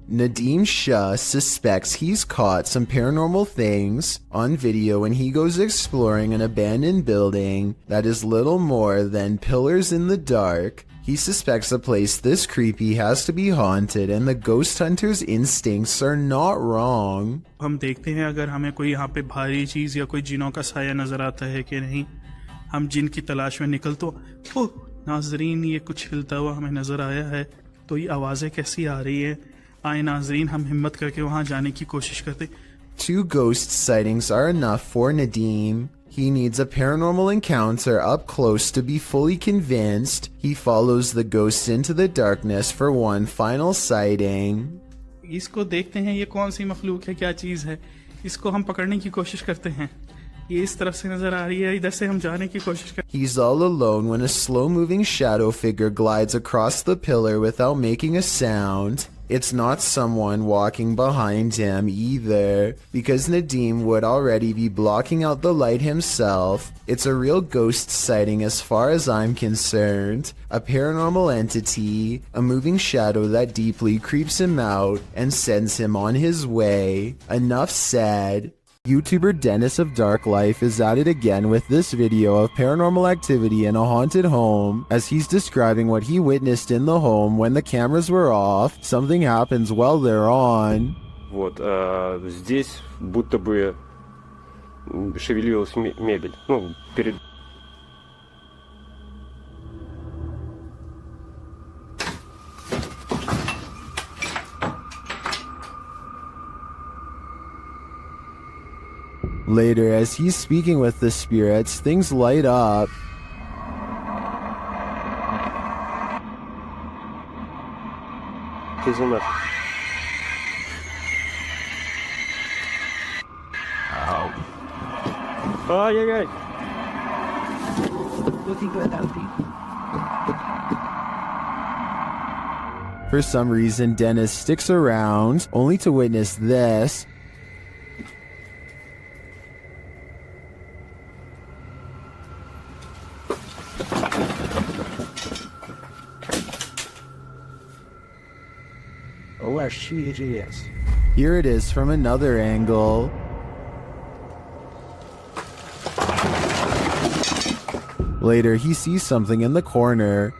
Nadim Shah suspects he's caught some paranormal things on video when he goes exploring an abandoned building that is little more than pillars in the dark. He suspects a place this creepy has to be haunted, and the ghost hunter's instincts are not wrong. हम देखते हैं अगर हमें कोई यहाँ पे भारी चीज या कोई जिनों का साया नजर आता है कि नहीं। हम जिन की तलाश में निकल तो ओह नाजरीन, ये कुछ हिलता हुआ हमें नजर आया है। तो ये आवाजें कैसी आ रही है? आए नाजरीन, हम हिम्मत करके वहां जाने की कोशिश करते। 2 ghost sightings are enough for Nadim. He needs a paranormal encounter up close to be fully convinced. He follows the ghost into the darkness for one final sighting. इसको देखते हैं, ये कौन सी मखलूक है, क्या चीज है। इसको हम पकड़ने की कोशिश करते हैं। ये इस तरफ से नजर आ रही है, इधर से हम जाने की कोशिश करते हैं। He's all alone when a slow-moving shadow figure glides across the pillar without making a sound. It's not someone walking behind him either, because Nadim would already be blocking out the light himself. It's a real ghost sighting as far as I'm concerned. A paranormal entity, a moving shadow that deeply creeps him out and sends him on his way. Enough said. YouTuber Dennis of Dark Life is at it again with this video of paranormal activity in a haunted home, as he's describing what he witnessed in the home when the cameras were off. Something happens while they're on. Вот, здесь будто бы шевелилась мебель. Ну, перед... Later, as he's speaking with the spirits, things light up. Ow. Ay, ay, ay. For some reason, Dennis sticks around, only to witness this. Here it is from another angle. Later, he sees something in the corner.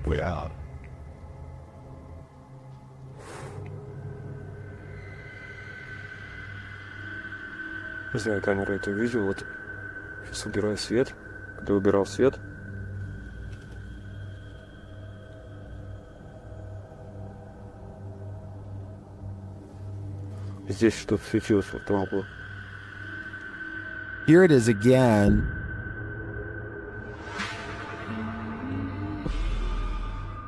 We're out. Не знаю, камера это видео. Вот сейчас убираю свет. Когда убирал свет, здесь что-то светилось в этом углу. Here it is again.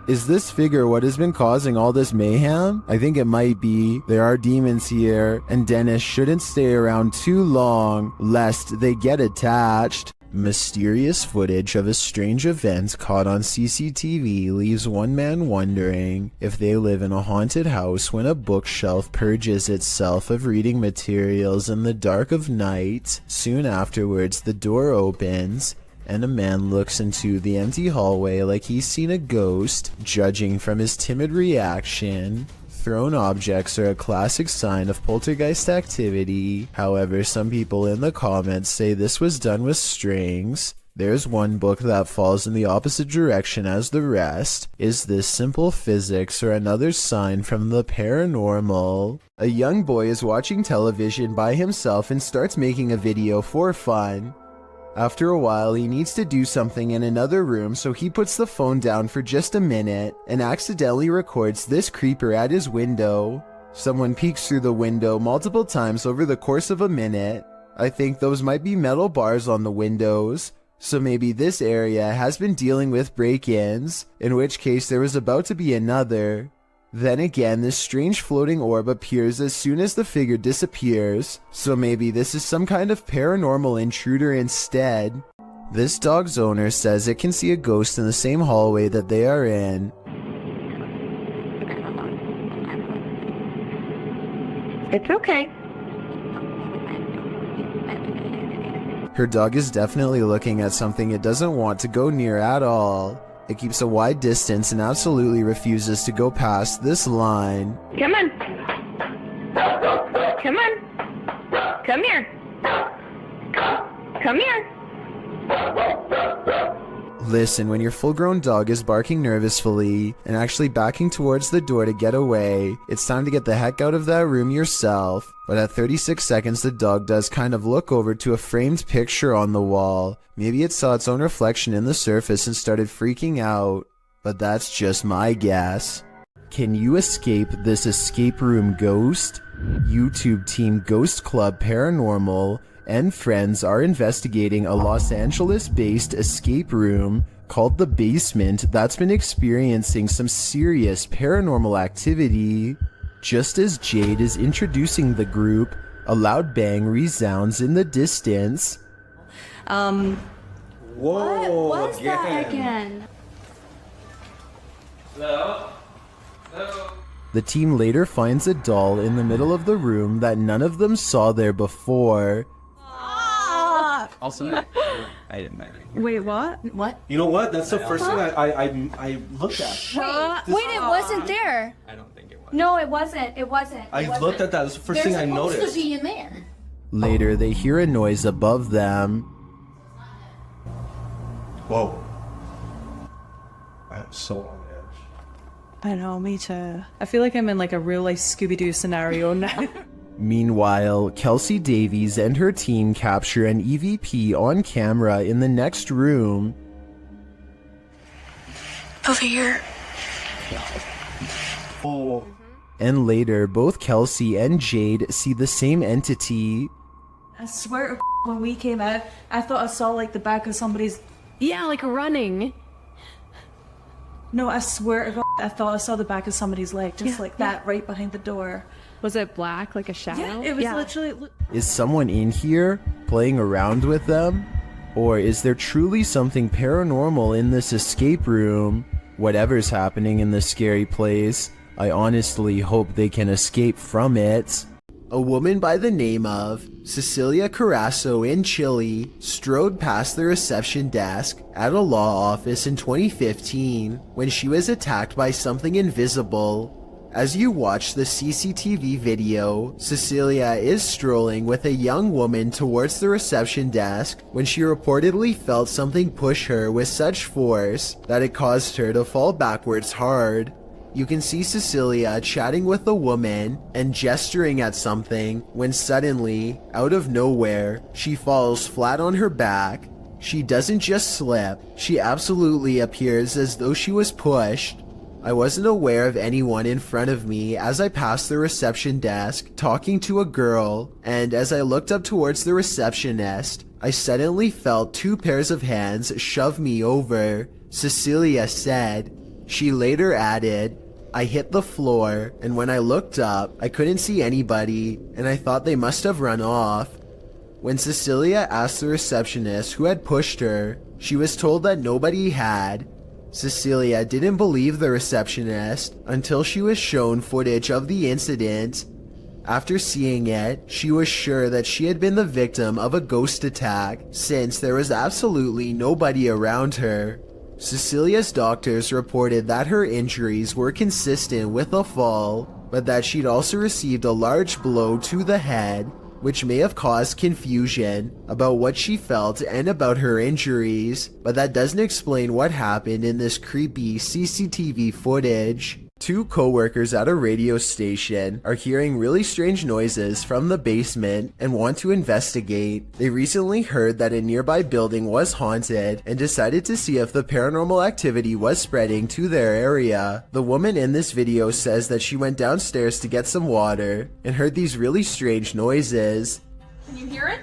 Is this figure what has been causing all this mayhem? I think it might be. There are demons here, and Dennis shouldn't stay around too long, lest they get attached. Mysterious footage of a strange event caught on CCTV leaves one man wondering if they live in a haunted house when a bookshelf purges itself of reading materials in the dark of night. Soon afterwards, the door opens, and a man looks into the empty hallway like he's seen a ghost. Judging from his timid reaction, thrown objects are a classic sign of poltergeist activity. However, some people in the comments say this was done with strings. There's one book that falls in the opposite direction as the rest. Is this simple physics or another sign from the paranormal? A young boy is watching television by himself and starts making a video for fun. After a while, he needs to do something in another room, so he puts the phone down for just a minute and accidentally records this creeper at his window. Someone peeks through the window multiple times over the course of a minute. I think those might be metal bars on the windows, so maybe this area has been dealing with break-ins, in which case there was about to be another. Then again, this strange floating orb appears as soon as the figure disappears, so maybe this is some kind of paranormal intruder instead. This dog's owner says it can see a ghost in the same hallway that they are in. It's okay. Her dog is definitely looking at something it doesn't want to go near at all. It keeps a wide distance and absolutely refuses to go past this line. Come on. Come on. Come here. Come here. Listen, when your full-grown dog is barking nervously and actually backing towards the door to get away, it's time to get the heck out of that room yourself. But at 36 seconds, the dog does kind of look over to a framed picture on the wall. Maybe it saw its own reflection in the surface and started freaking out. But that's just my guess. Can you escape this escape room ghost? YouTube team Ghost Club Paranormal and friends are investigating a Los Angeles-based escape room called The Basement that's been experiencing some serious paranormal activity. Just as Jade is introducing the group, a loud bang resounds in the distance. Whoa, What was that again? Hello? The team later finds a doll in the middle of the room that none of them saw there before. Also, I didn't know. Wait, what? What? You know what? That's the first thing I looked at. Wait, it wasn't there. I don't think it was. No, it wasn't. It wasn't. I looked at that. That's the first thing I noticed. There's supposed to be in there. Later, they hear a noise above them. Whoa. I'm so on edge. I know, me too. I feel like I'm in like a real life Scooby-Doo scenario now. Meanwhile, Kelsey Davies and her team capture an EVP on camera in the next room. Over here. Oh. And later, both Kelsey and Jade see the same entity. I swear to when we came out, I thought I saw like the back of somebody's... Yeah, like running. No, I swear to God, I thought I saw the back of somebody's leg, just like that, right behind the door. Was it black, like a shadow? Yeah, it was literally... Is someone in here playing around with them? Or is there truly something paranormal in this escape room? Whatever's happening in this scary place, I honestly hope they can escape from it. A woman by the name of Cecilia Carrasso in Chile strode past the reception desk at a law office in 2015 when she was attacked by something invisible. As you watch the CCTV video, Cecilia is strolling with a young woman towards the reception desk when she reportedly felt something push her with such force that it caused her to fall backwards hard. You can see Cecilia chatting with the woman and gesturing at something when suddenly, out of nowhere, she falls flat on her back. She doesn't just slip, she absolutely appears as though she was pushed. I wasn't aware of anyone in front of me as I passed the reception desk talking to a girl, and as I looked up towards the receptionist, I suddenly felt 2 pairs of hands shove me over, Cecilia said. She later added, I hit the floor, and when I looked up, I couldn't see anybody, and I thought they must have run off. When Cecilia asked the receptionist who had pushed her, she was told that nobody had. Cecilia didn't believe the receptionist until she was shown footage of the incident. After seeing it, she was sure that she had been the victim of a ghost attack, since there was absolutely nobody around her. Cecilia's doctors reported that her injuries were consistent with a fall, but that she'd also received a large blow to the head, which may have caused confusion about what she felt and about her injuries, but that doesn't explain what happened in this creepy CCTV footage. 2 co-workers at a radio station are hearing really strange noises from the basement and want to investigate. They recently heard that a nearby building was haunted and decided to see if the paranormal activity was spreading to their area. The woman in this video says that she went downstairs to get some water and heard these really strange noises. Can you hear it?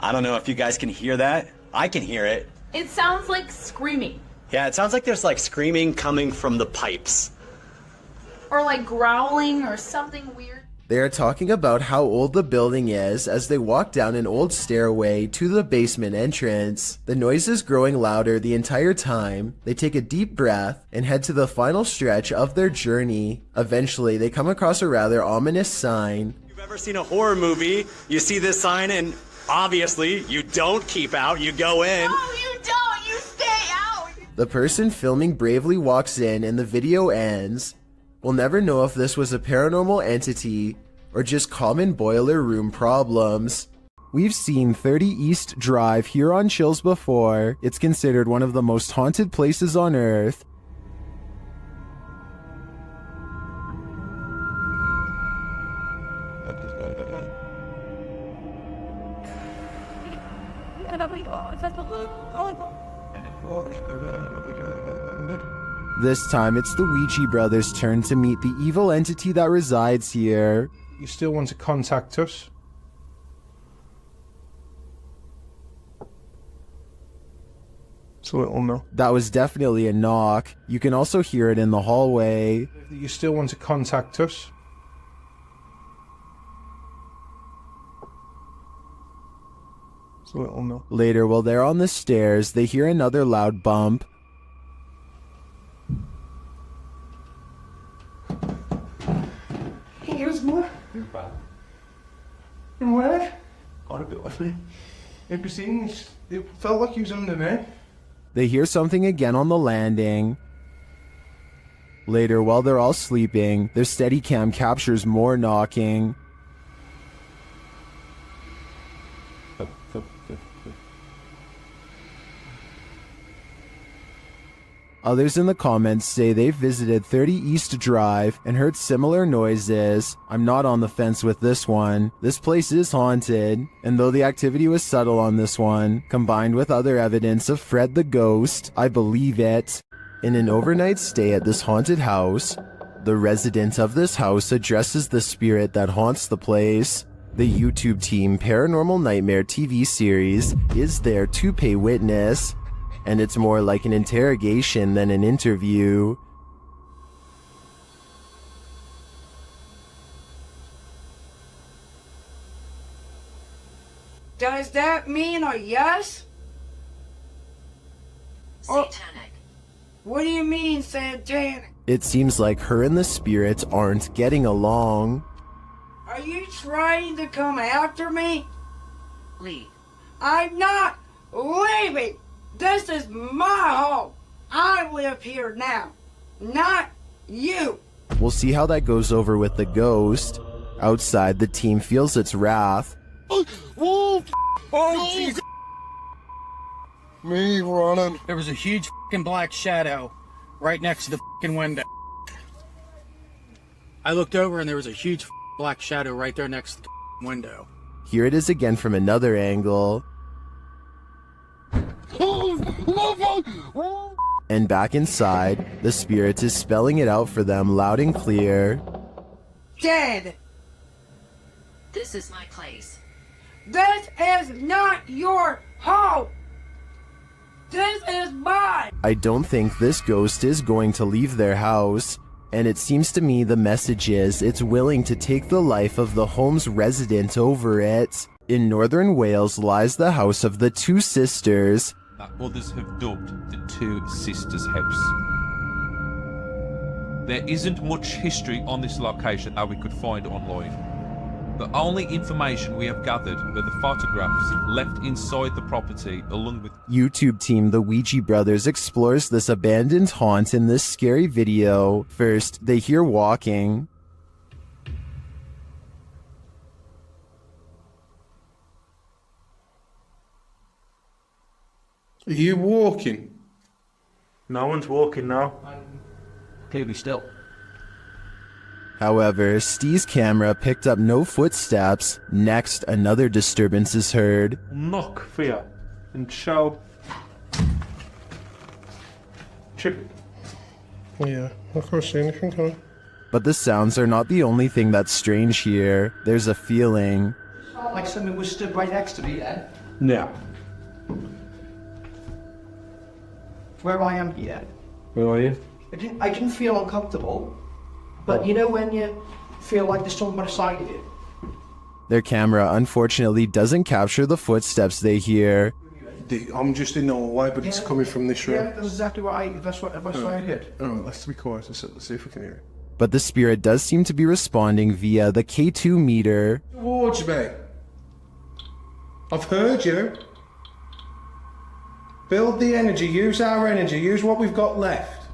I don't know if you guys can hear that. I can hear it. It sounds like screaming. Yeah, it sounds like there's like screaming coming from the pipes. Or like growling or something weird. They are talking about how old the building is as they walk down an old stairway to the basement entrance. The noise is growing louder the entire time. They take a deep breath and head to the final stretch of their journey. Eventually, they come across a rather ominous sign. If you've ever seen a horror movie, you see this sign and Obviously, you don't keep out, you go in. No, you don't. You stay out. The person filming bravely walks in and the video ends. We'll never know if this was a paranormal entity or just common boiler room problems. We've seen 30 East Drive here on Chills before. It's considered one of the most haunted places on Earth. This time, it's the Ouija brothers' turn to meet the evil entity that resides here. You still want to contact us? It's a little no. That was definitely a knock. You can also hear it in the hallway. You still want to contact us? It's a little no. Later, while they're on the stairs, they hear another loud bump. Here's more. And where? Got a bit with me. Have you seen this? It felt like he was under me. They hear something again on the landing. Later, while they're all sleeping, their Steadicam captures more knocking. Others in the comments say they've visited 30 East Drive and heard similar noises. I'm not on the fence with this one. This place is haunted, and though the activity was subtle on this one, combined with other evidence of Fred the ghost, I believe it. In an overnight stay at this haunted house, the resident of this house addresses the spirit that haunts the place. The YouTube team Paranormal Nightmare TV series is there to pay witness, and it's more like an interrogation than an interview. Does that mean a yes? Satanic. What do you mean, satanic? It seems like her and the spirit aren't getting along. Are you trying to come after me? Leave. I'm not leaving! This is my home! I live here now, not you! We'll see how that goes over with the ghost. Outside, the team feels its wrath. Oh, Jesus! Me running. There was a huge fucking black shadow right next to the fucking window. I looked over and there was a huge black shadow right there next to the window. Here it is again from another angle. And back inside, the spirit is spelling it out for them loud and clear. Dead! This is my place. This is not your home! This is mine! I don't think this ghost is going to leave their house, and it seems to me the message is it's willing to take the life of the home's resident over it. In northern Wales lies the house of the two sisters. Others have dubbed the Two Sisters House. There isn't much history on this location that we could find online. The only information we have gathered were the photographs left inside the property along with... YouTube team The Ouija Brothers explores this abandoned haunt in this scary video. First, they hear walking. Are you walking? No one's walking now. Clearly still. However, Steve's camera picked up no footsteps. Next, another disturbance is heard. Knock for you and show. Chip. Yeah, I can't see anything, can I? But the sounds are not the only thing that's strange here. There's a feeling. Like something was stood right next to me then. No. Where I am here. Where are you? I didn't feel uncomfortable. But you know when you feel like there's someone beside you? Their camera unfortunately doesn't capture the footsteps they hear. I'm just in the hallway, but it's coming from this room. Yeah, that's exactly what I heard. Alright, let's be quiet. Let's see if we can hear it. But the spirit does seem to be responding via the K2 meter. Towards me. I've heard you. Build the energy, use our energy, use what we've got left.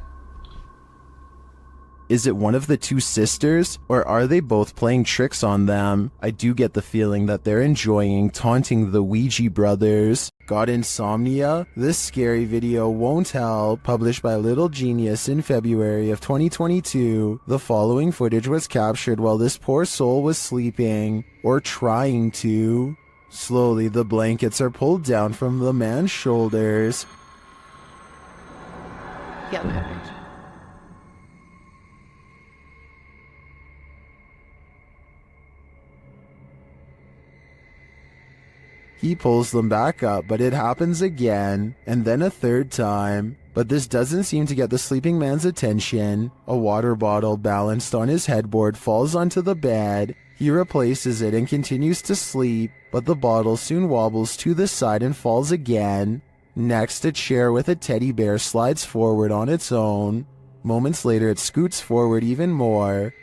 Is it one of the two sisters, or are they both playing tricks on them? I do get the feeling that they're enjoying taunting the Ouija brothers. Got insomnia? This scary video won't help. Published by Little Genius in February of 2022. The following footage was captured while this poor soul was sleeping, or trying to. Slowly, the blankets are pulled down from the man's shoulders. He pulls them back up, but it happens again, and then a third time. But this doesn't seem to get the sleeping man's attention. A water bottle balanced on his headboard falls onto the bed. He replaces it and continues to sleep, but the bottle soon wobbles to the side and falls again. Next, a chair with a teddy bear slides forward on its own. Moments later, it scoots forward even more.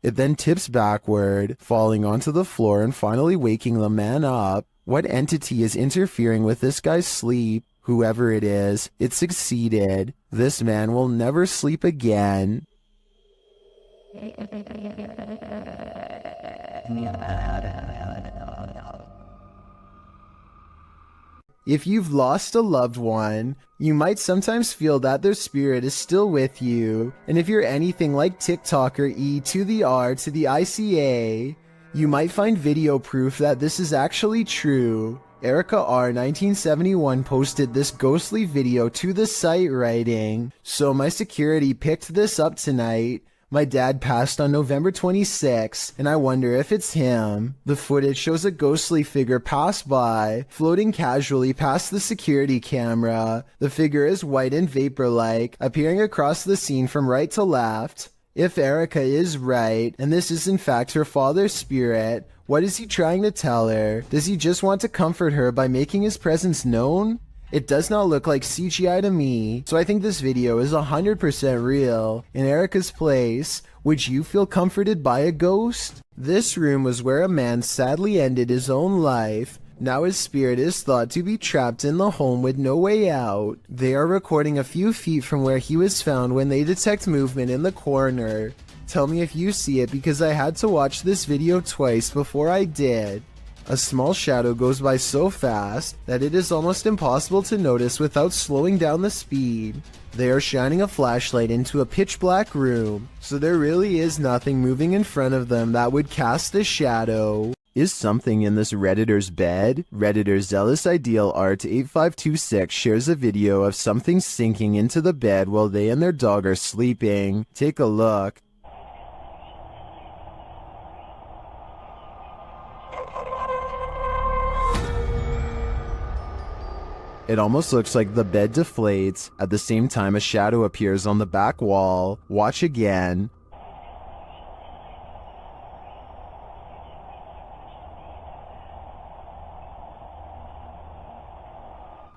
It then tips backward, falling onto the floor and finally waking the man up. What entity is interfering with this guy's sleep? Whoever it is, it succeeded. This man will never sleep again. If you've lost a loved one, you might sometimes feel that their spirit is still with you. And if you're anything like TikToker E to the R to the ICA, you might find video proof that this is actually true. Erica R 1971 posted this ghostly video to the site writing, "So my security picked this up tonight. My dad passed on November 26, and I wonder if it's him. The footage shows a ghostly figure pass by, floating casually past the security camera. The figure is white and vapor-like, appearing across the scene from right to left. If Erica is right, and this is in fact her father's spirit, what is he trying to tell her? Does he just want to comfort her by making his presence known? It does not look like CGI to me, so I think this video is 100% real. In Erica's place, would you feel comforted by a ghost? This room was where a man sadly ended his own life. Now his spirit is thought to be trapped in the home with no way out. They are recording a few feet from where he was found when they detect movement in the corner. Tell me if you see it, because I had to watch this video twice before I did. A small shadow goes by so fast that it is almost impossible to notice without slowing down the speed. They are shining a flashlight into a pitch black room, so there really is nothing moving in front of them that would cast a shadow. Is something in this Redditor's bed? Redditor Zealous Ideal Art 8526 shares a video of something sinking into the bed while they and their dog are sleeping. Take a look. It almost looks like the bed deflates. At the same time, a shadow appears on the back wall. Watch again.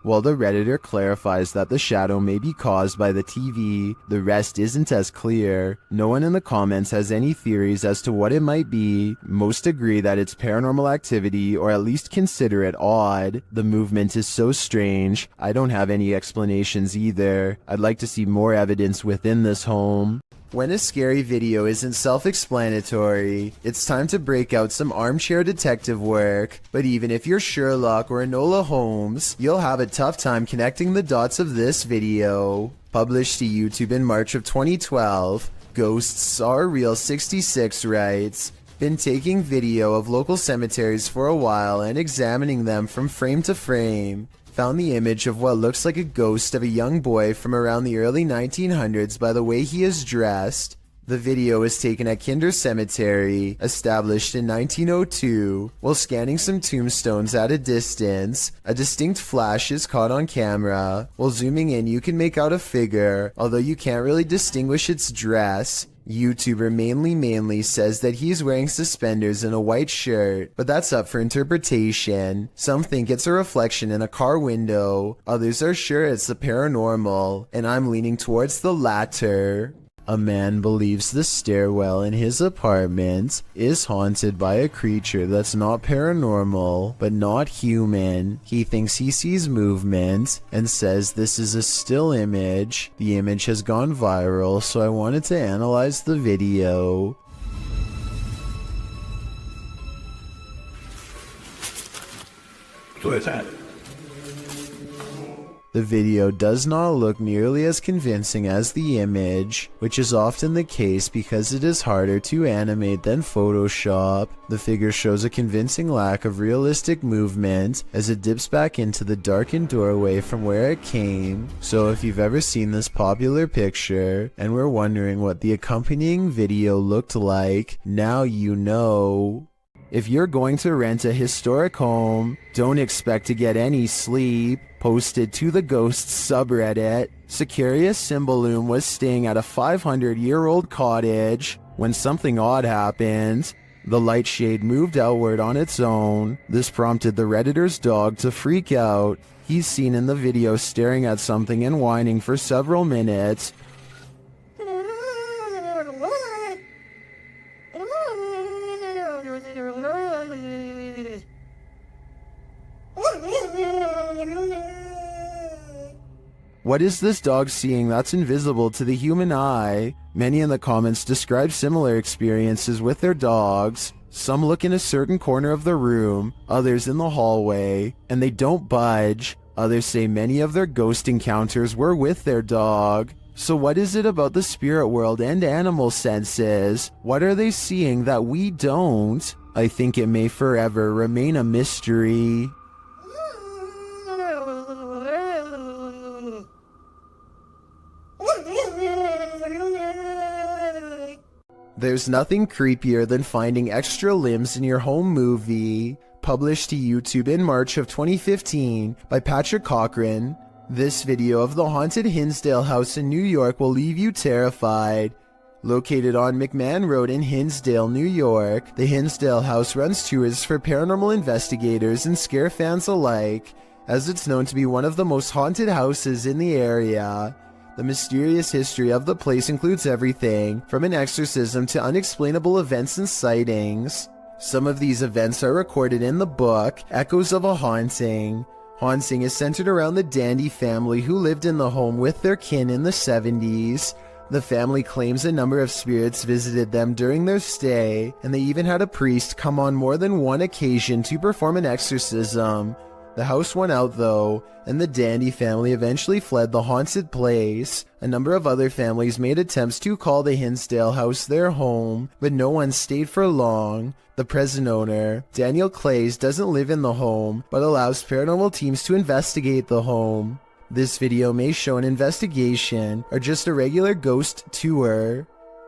While the Redditor clarifies that the shadow may be caused by the TV, the rest isn't as clear. No one in the comments has any theories as to what it might be. Most agree that it's paranormal activity, or at least consider it odd. The movement is so strange. I don't have any explanations either. I'd like to see more evidence within this home. When a scary video isn't self-explanatory, it's time to break out some armchair detective work. But even if you're Sherlock or Enola Holmes, you'll have a tough time connecting the dots of this video. Published to YouTube in March of 2012, Ghosts Are Real 66 writes, "Been taking video of local cemeteries for a while and examining them from frame to frame. Found the image of what looks like a ghost of a young boy from around the early 1900s by the way he is dressed. The video was taken at Kinder Cemetery, established in 1902. While scanning some tombstones at a distance, a distinct flash is caught on camera. While zooming in, you can make out a figure, although you can't really distinguish its dress. YouTuber Manly says that he's wearing suspenders and a white shirt, but that's up for interpretation. Some think it's a reflection in a car window, others are sure it's the paranormal, and I'm leaning towards the latter. A man believes the stairwell in his apartment is haunted by a creature that's not paranormal, but not human. He thinks he sees movement and says this is a still image. The image has gone viral, so I wanted to analyze the video. What is that? The video does not look nearly as convincing as the image, which is often the case because it is harder to animate than Photoshop. The figure shows a convincing lack of realistic movement as it dips back into the darkened doorway from where it came. So if you've ever seen this popular picture and were wondering what the accompanying video looked like, now you know. If you're going to rent a historic home, don't expect to get any sleep. Posted to the Ghosts subreddit, Sicarius Cymbalum was staying at a 500-year-old cottage when something odd happened. The light shade moved outward on its own. This prompted the Redditor's dog to freak out. He's seen in the video staring at something and whining for several minutes. What is this dog seeing that's invisible to the human eye? Many in the comments describe similar experiences with their dogs. Some look in a certain corner of the room, others in the hallway, and they don't budge. Others say many of their ghost encounters were with their dog. So what is it about the spirit world and animal senses? What are they seeing that we don't? I think it may forever remain a mystery. There's nothing creepier than finding extra limbs in your home movie. Published to YouTube in March of 2015 by Patrick Cochran. This video of the haunted Hinsdale house in New York will leave you terrified. Located on McMahon Road in Hinsdale, New York, the Hinsdale house runs tours for paranormal investigators and scare fans alike, as it's known to be one of the most haunted houses in the area. The mysterious history of the place includes everything from an exorcism to unexplainable events and sightings. Some of these events are recorded in the book, Echoes of a Haunting. Haunting is centered around the Dandy family who lived in the home with their kin in the 70s. The family claims a number of spirits visited them during their stay, and they even had a priest come on more than one occasion to perform an exorcism. The house won out though, and the Dandy family eventually fled the haunted place. A number of other families made attempts to call the Hinsdale house their home, but no one stayed for long. The present owner, Daniel Clays, doesn't live in the home, but allows paranormal teams to investigate the home. This video may show an investigation, or just a regular ghost tour.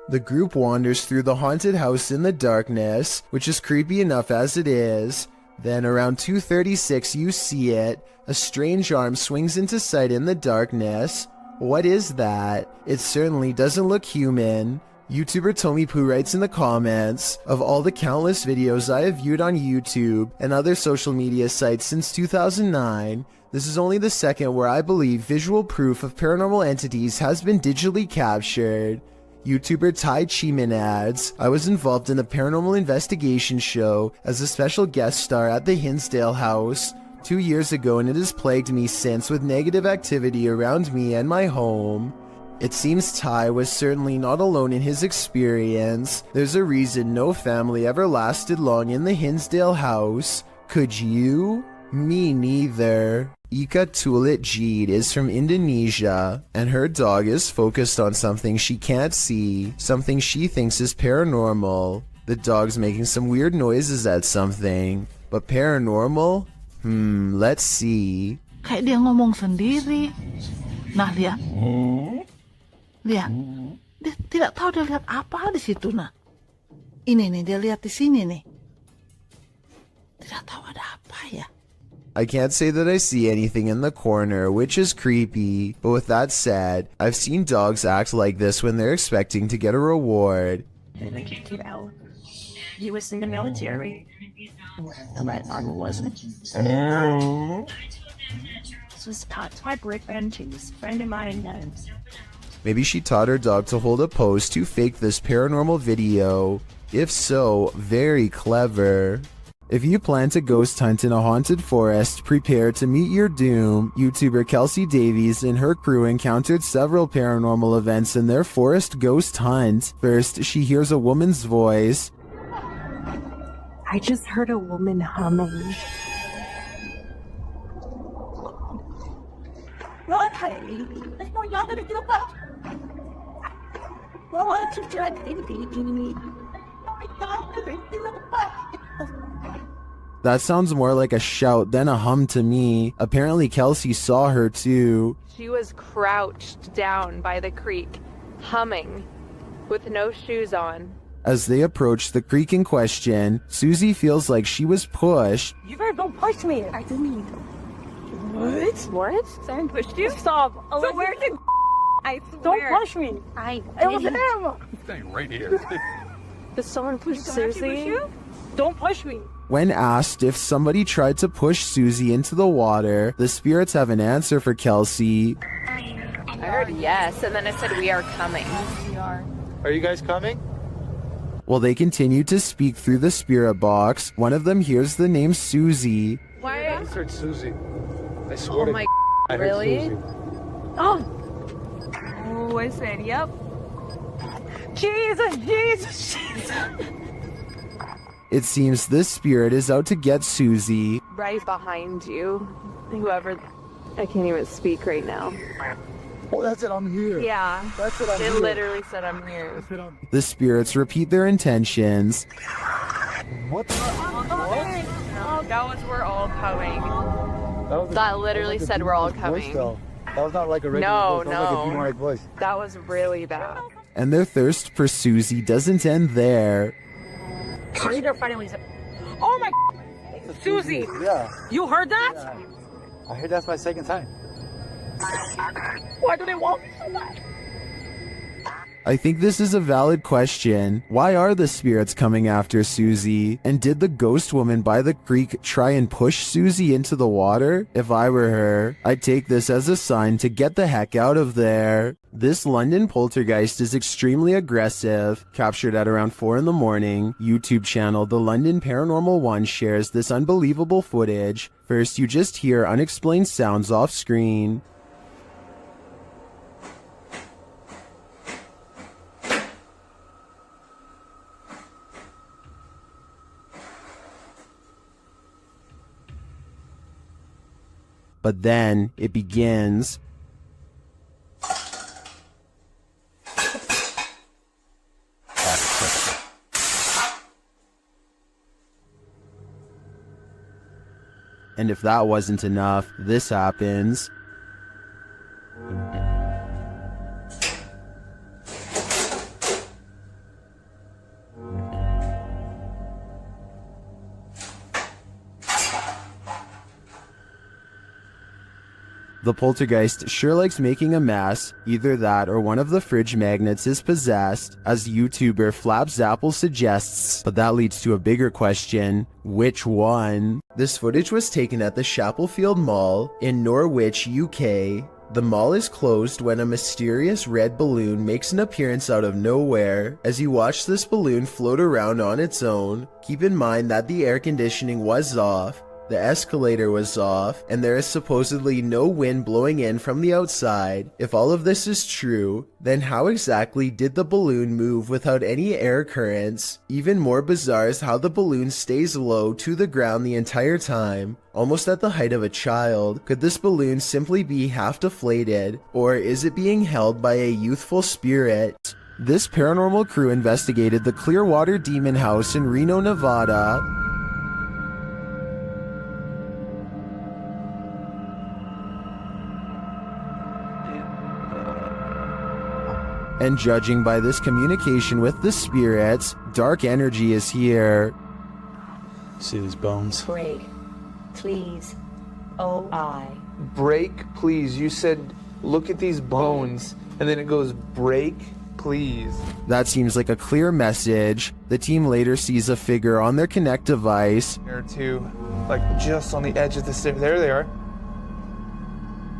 The group wanders through the haunted house in the darkness, which is creepy enough as it is. Then around 2:36 you see it. A strange arm swings into sight in the darkness. What is that? It certainly doesn't look human. YouTuber Tommy Poo writes in the comments, of all the countless videos I have viewed on YouTube and other social media sites since 2009, this is only the second where I believe visual proof of paranormal entities has been digitally captured. YouTuber Tai Chiman adds, I was involved in a paranormal investigation show as a special guest star at the Hinsdale house 2 years ago, and it has plagued me since with negative activity around me and my home. It seems Tai was certainly not alone in his experience. There's a reason no family ever lasted long in the Hinsdale house. Could you? Me neither. Ika Tulit Jeed is from Indonesia, and her dog is focused on something she can't see, something she thinks is paranormal. The dog's making some weird noises at something, but paranormal? Let's see. Kayak dia ngomong sendiri. Nah, lihat. Lihat. Dia tidak tahu dia lihat apa di situ, nah. Ini nih, dia lihat di sini nih. Tidak tahu ada apa ya. I can't say that I see anything in the corner, which is creepy, but with that said, I've seen dogs act like this when they're expecting to get a reward. You know, he was in the military. My mom wasn't. This was taught to my boyfriend. She was a friend of mine. Maybe she taught her dog to hold a pose to fake this paranormal video. If so, very clever. If you plan to ghost hunt in a haunted forest, prepare to meet your doom. YouTuber Kelsey Davies and her crew encountered several paranormal events in their forest ghost hunt. First, she hears a woman's voice. I just heard a woman humming. That sounds more like a shout than a hum to me. Apparently Kelsey saw her too. She was crouched down by the creek, humming, with no shoes on. As they approach the creek in question, Susie feels like she was pushed. You better don't push me. I didn't. What? What? Someone pushed you? Stop. So where did I swear. Don't push me. It was him. He's staying right here. Did someone push Susie? Don't push me. When asked if somebody tried to push Susie into the water, the spirits have an answer for Kelsey. I heard yes, and then it said we are coming. We are. Are you guys coming? While they continue to speak through the spirit box, one of them hears the name Susie. Why? I heard Susie. I swear Oh my I heard really? Susie. Oh, I said, yep. Jesus, Jesus, Jesus. It seems this spirit is out to get Susie. Right behind you. Whoever. I can't even speak right now. Oh, that's it. I'm here. Yeah. That's it. I'm It here. literally said I'm here. That's it. I'm... The spirits repeat their intentions. What? That was we're all coming. That, That literally said we're all coming. That was not like a regular No, voice. That was like a no. demonic voice. That was really bad. And their thirst for Susie doesn't end there. Later, finally said, oh my Susie. Yeah. You heard that? Yeah. I heard that's my second time. Why do they want me so much? I think this is a valid question. Why are the spirits coming after Susie? And did the ghost woman by the creek try and push Susie into the water? If I were her, I'd take this as a sign to get the heck out of there. This London poltergeist is extremely aggressive. Captured at around 4 in the morning, YouTube channel The London Paranormal 1 shares this unbelievable footage. First, you just hear unexplained sounds off screen. But then it begins. And if that wasn't enough, this happens. The poltergeist sure likes making a mess. Either that or one of the fridge magnets is possessed, as YouTuber Flabs Apple suggests, but that leads to a bigger question. Which one? This footage was taken at the Chapelfield Mall in Norwich, UK. The mall is closed when a mysterious red balloon makes an appearance out of nowhere. As you watch this balloon float around on its own, keep in mind that the air conditioning was off, the escalator was off, and there is supposedly no wind blowing in from the outside. If all of this is true, then how exactly did the balloon move without any air currents? Even more bizarre is how the balloon stays low to the ground the entire time, almost at the height of a child. Could this balloon simply be half deflated, or is it being held by a youthful spirit? This paranormal crew investigated the Clearwater Demon House in Reno, Nevada. And judging by this communication with the spirits, dark energy is here. See these bones? Break. Please. Oh, I. Break, please. You said, look at these bones. And then it goes, break, please. That seems like a clear message. The team later sees a figure on their Connect device. There are two, like just on the edge of the stairs. There they are.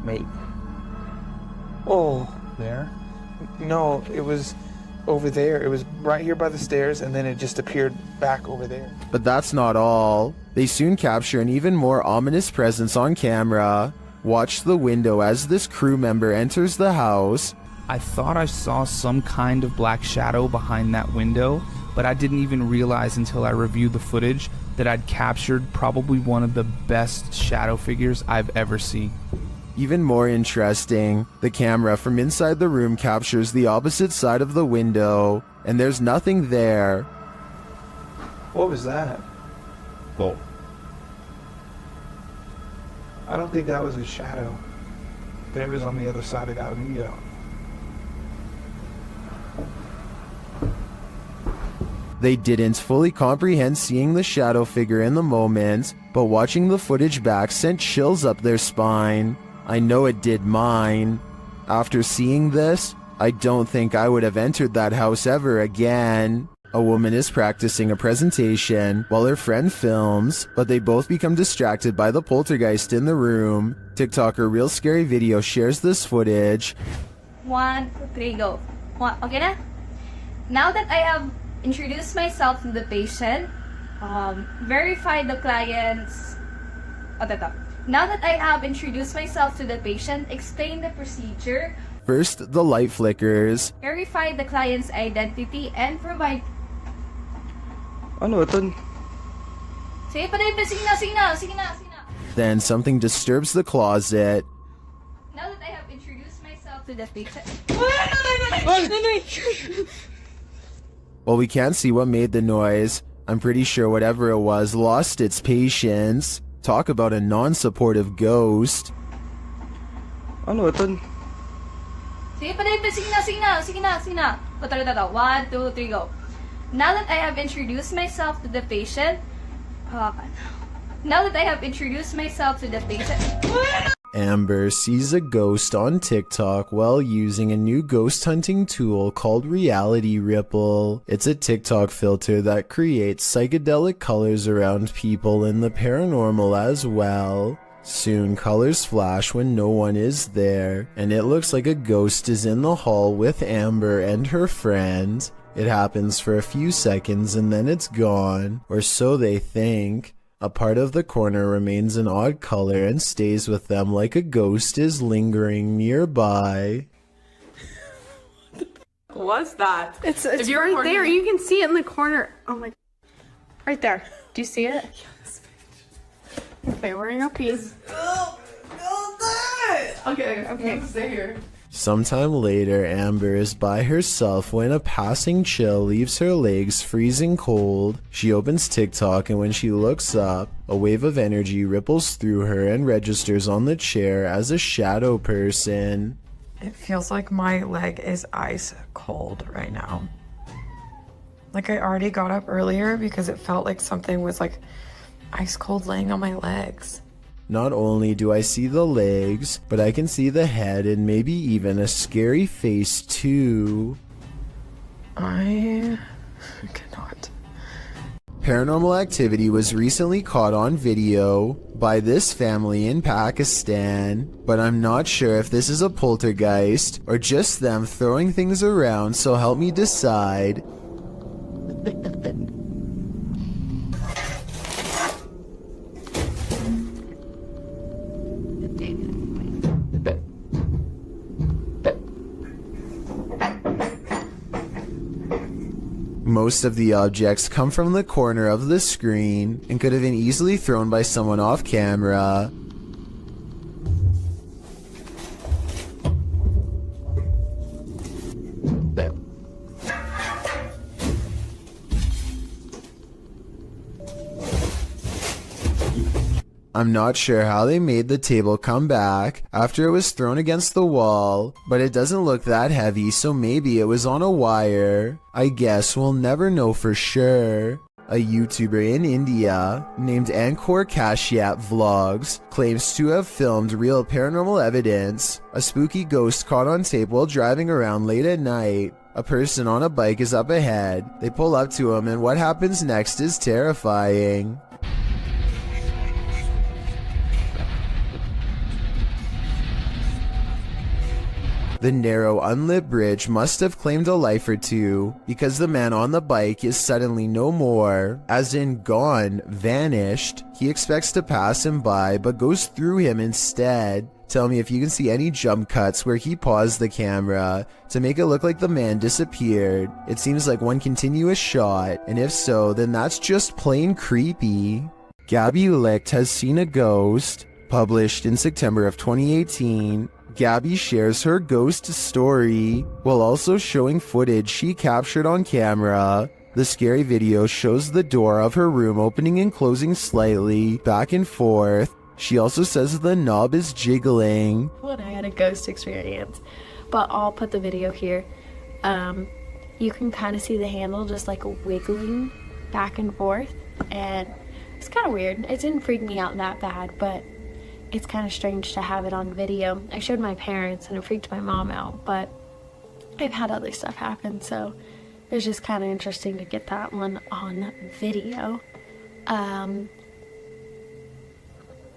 Wait. Oh. There? No, it was over there. It was right here by the stairs, and then it just appeared back over there. But that's not all. They soon capture an even more ominous presence on camera. Watch the window as this crew member enters the house. I thought I saw some kind of black shadow behind that window, but I didn't even realize until I reviewed the footage that I'd captured probably one of the best shadow figures I've ever seen. Even more interesting, the camera from inside the room captures the opposite side of the window, and there's nothing there. What was that? Well, I don't think that was a shadow. But it was on the other side of that window. They didn't fully comprehend seeing the shadow figure in the moment, but watching the footage back sent chills up their spine. I know it did mine. After seeing this, I don't think I would have entered that house ever again. A woman is practicing a presentation while her friend films, but they both become distracted by the poltergeist in the room. TikToker Real Scary Video shares this footage. 1, 2, 3, go. Okay na? Now that I have introduced myself to the patient, verified the client's... Now that I have introduced myself to the patient, explain the procedure. First, the light flickers. Verify the client's identity and provide... Ano ito? Sige na. Then something disturbs the closet. Now that I have introduced myself to the patient... While we can't see what made the noise, I'm pretty sure whatever it was lost its patience. Talk about a non-supportive ghost. Ano ito? Sige na. 1, 2, 3, go. Now that I have introduced myself to the patient... Amber sees a ghost on TikTok while using a new ghost hunting tool called Reality Ripple. It's a TikTok filter that creates psychedelic colors around people in the paranormal as well. Soon colors flash when no one is there, and it looks like a ghost is in the hall with Amber and her friend. It happens for a few seconds and then it's gone, or so they think. A part of the corner remains an odd color and stays with them like a ghost is lingering nearby. What's that? It's if you're right there. You can see it in the corner. Oh my... Right there. Do you see it? Yes. Okay, we're in a piece. Okay, stay here. Sometime later, Amber is by herself when a passing chill leaves her legs freezing cold. She opens TikTok, and when she looks up, a wave of energy ripples through her and registers on the chair as a shadow person. It feels like my leg is ice cold right now. Like I already got up earlier because it felt like something was like ice cold laying on my legs. Not only do I see the legs, but I can see the head and maybe even a scary face too. I cannot. Paranormal activity was recently caught on video by this family in Pakistan, but I'm not sure if this is a poltergeist or just them throwing things around, so help me decide. Most of the objects come from the corner of the screen and could have been easily thrown by someone off camera. I'm not sure how they made the table come back after it was thrown against the wall, but it doesn't look that heavy, so maybe it was on a wire. I guess we'll never know for sure. A YouTuber in India named Ankor Kashyap Vlogs claims to have filmed real paranormal evidence. A spooky ghost caught on tape while driving around late at night. A person on a bike is up ahead. They pull up to him, and what happens next is terrifying. The narrow, unlit bridge must have claimed a life or two, because the man on the bike is suddenly no more, as in gone, vanished. He expects to pass him by, but goes through him instead. Tell me if you can see any jump cuts where he paused the camera to make it look like the man disappeared. It seems like one continuous shot, and if so, then that's just plain creepy. Gabby Licht has seen a ghost. Published in September of 2018, Gabby shares her ghost story while also showing footage she captured on camera. The scary video shows the door of her room opening and closing slightly, back and forth. She also says the knob is jiggling. When I had a ghost experience, but I'll put the video here. You can kind of see the handle just like wiggling back and forth, and it's kind of weird. It didn't freak me out that bad, but it's kind of strange to have it on video. I showed my parents and it freaked my mom out, but I've had other stuff happen, so it's just kind of interesting to get that one on video.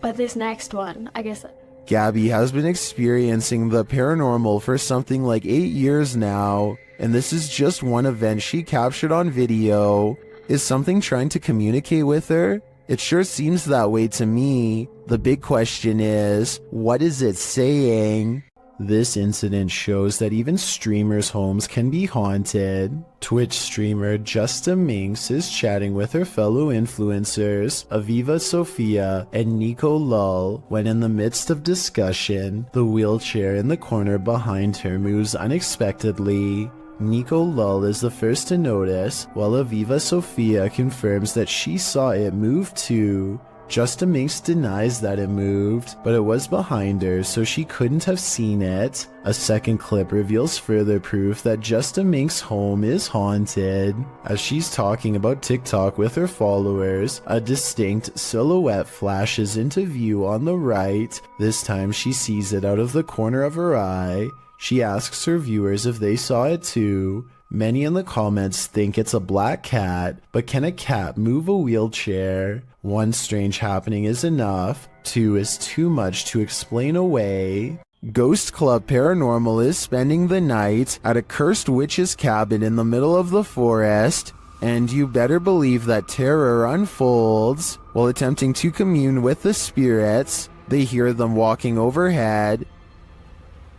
But this next one, I guess... Gabby has been experiencing the paranormal for something like 8 years now, and this is just one event she captured on video. Is something trying to communicate with her? It sure seems that way to me. The big question is, what is it saying? This incident shows that even streamers' homes can be haunted. Twitch streamer Justa Minx is chatting with her fellow influencers, Aviva Sophia and Nico Lull, when in the midst of discussion, the wheelchair in the corner behind her moves unexpectedly. Nico Lull is the first to notice, while Aviva Sophia confirms that she saw it move too. Justa Minx denies that it moved, but it was behind her, so she couldn't have seen it. A second clip reveals further proof that Justa Minx's home is haunted. As she's talking about TikTok with her followers, a distinct silhouette flashes into view on the right. This time she sees it out of the corner of her eye. She asks her viewers if they saw it too. Many in the comments think it's a black cat, but can a cat move a wheelchair? One strange happening is enough. Two is too much to explain away. Ghost Club Paranormal is spending the night at a cursed witch's cabin in the middle of the forest, and you better believe that terror unfolds. While attempting to commune with the spirits, they hear them walking overhead.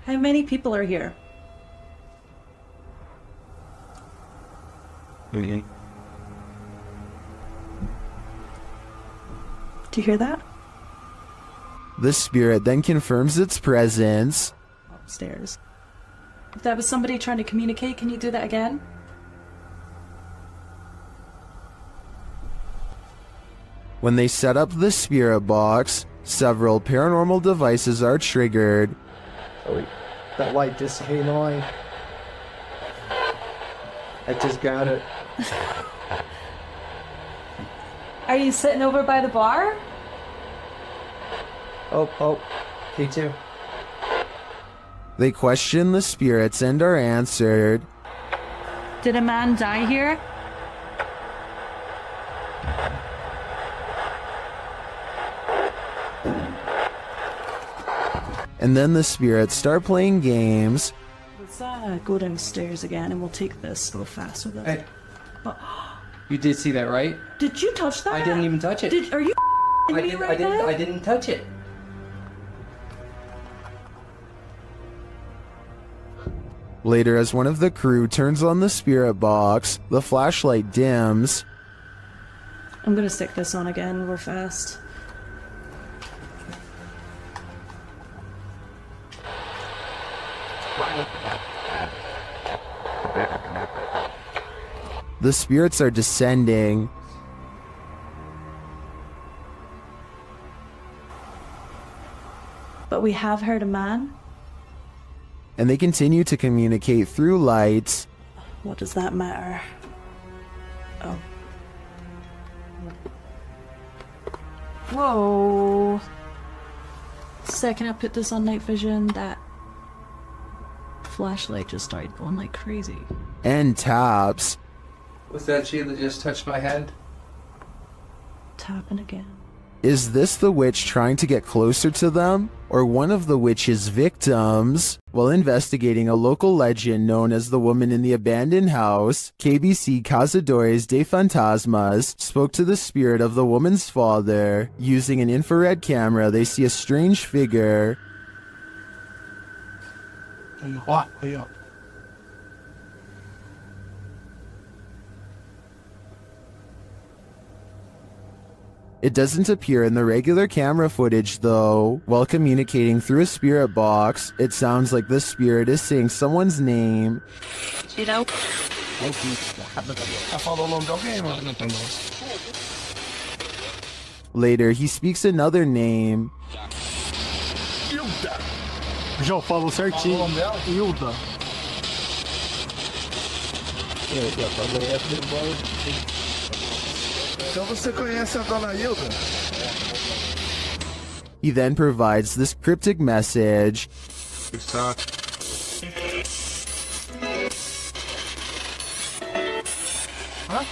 How many people are here? Mm-hmm. Do you hear that? The spirit then confirms its presence. Upstairs. If that was somebody trying to communicate, can you do that again? When they set up the spirit box, several paranormal devices are triggered. Oh wait, that light just came on. I just got it. Are you sitting over by the bar? Oh, P2. They question the spirits and are answered. Did a man die here? And then the spirits start playing games. Let's go downstairs again and we'll take this a little faster though. Hey. You did see that, right? Did you touch that? I didn't even touch it. Are you me right now? I didn't touch it. Later, as one of the crew turns on the spirit box, the flashlight dims. I'm gonna stick this on again real fast. The spirits are descending. but we have heard a man. And they continue to communicate through lights. What does that matter? Oh. Whoa. Second I put this on night vision, that flashlight just started going like crazy. And taps. Was that she that just touched my head? Tapping again. Is this the witch trying to get closer to them? Or one of the witch's victims? While investigating a local legend known as the woman in the abandoned house, KBC Cazadores de Fantasmas spoke to the spirit of the woman's father. Using an infrared camera, they see a strange figure. It doesn't appear in the regular camera footage though. While communicating through a spirit box, it sounds like the spirit is saying someone's name. You know? Later, he speaks another name. Já falou certinho. Hilda. Então você conhece a dona Hilda? He then provides this cryptic message. Huh?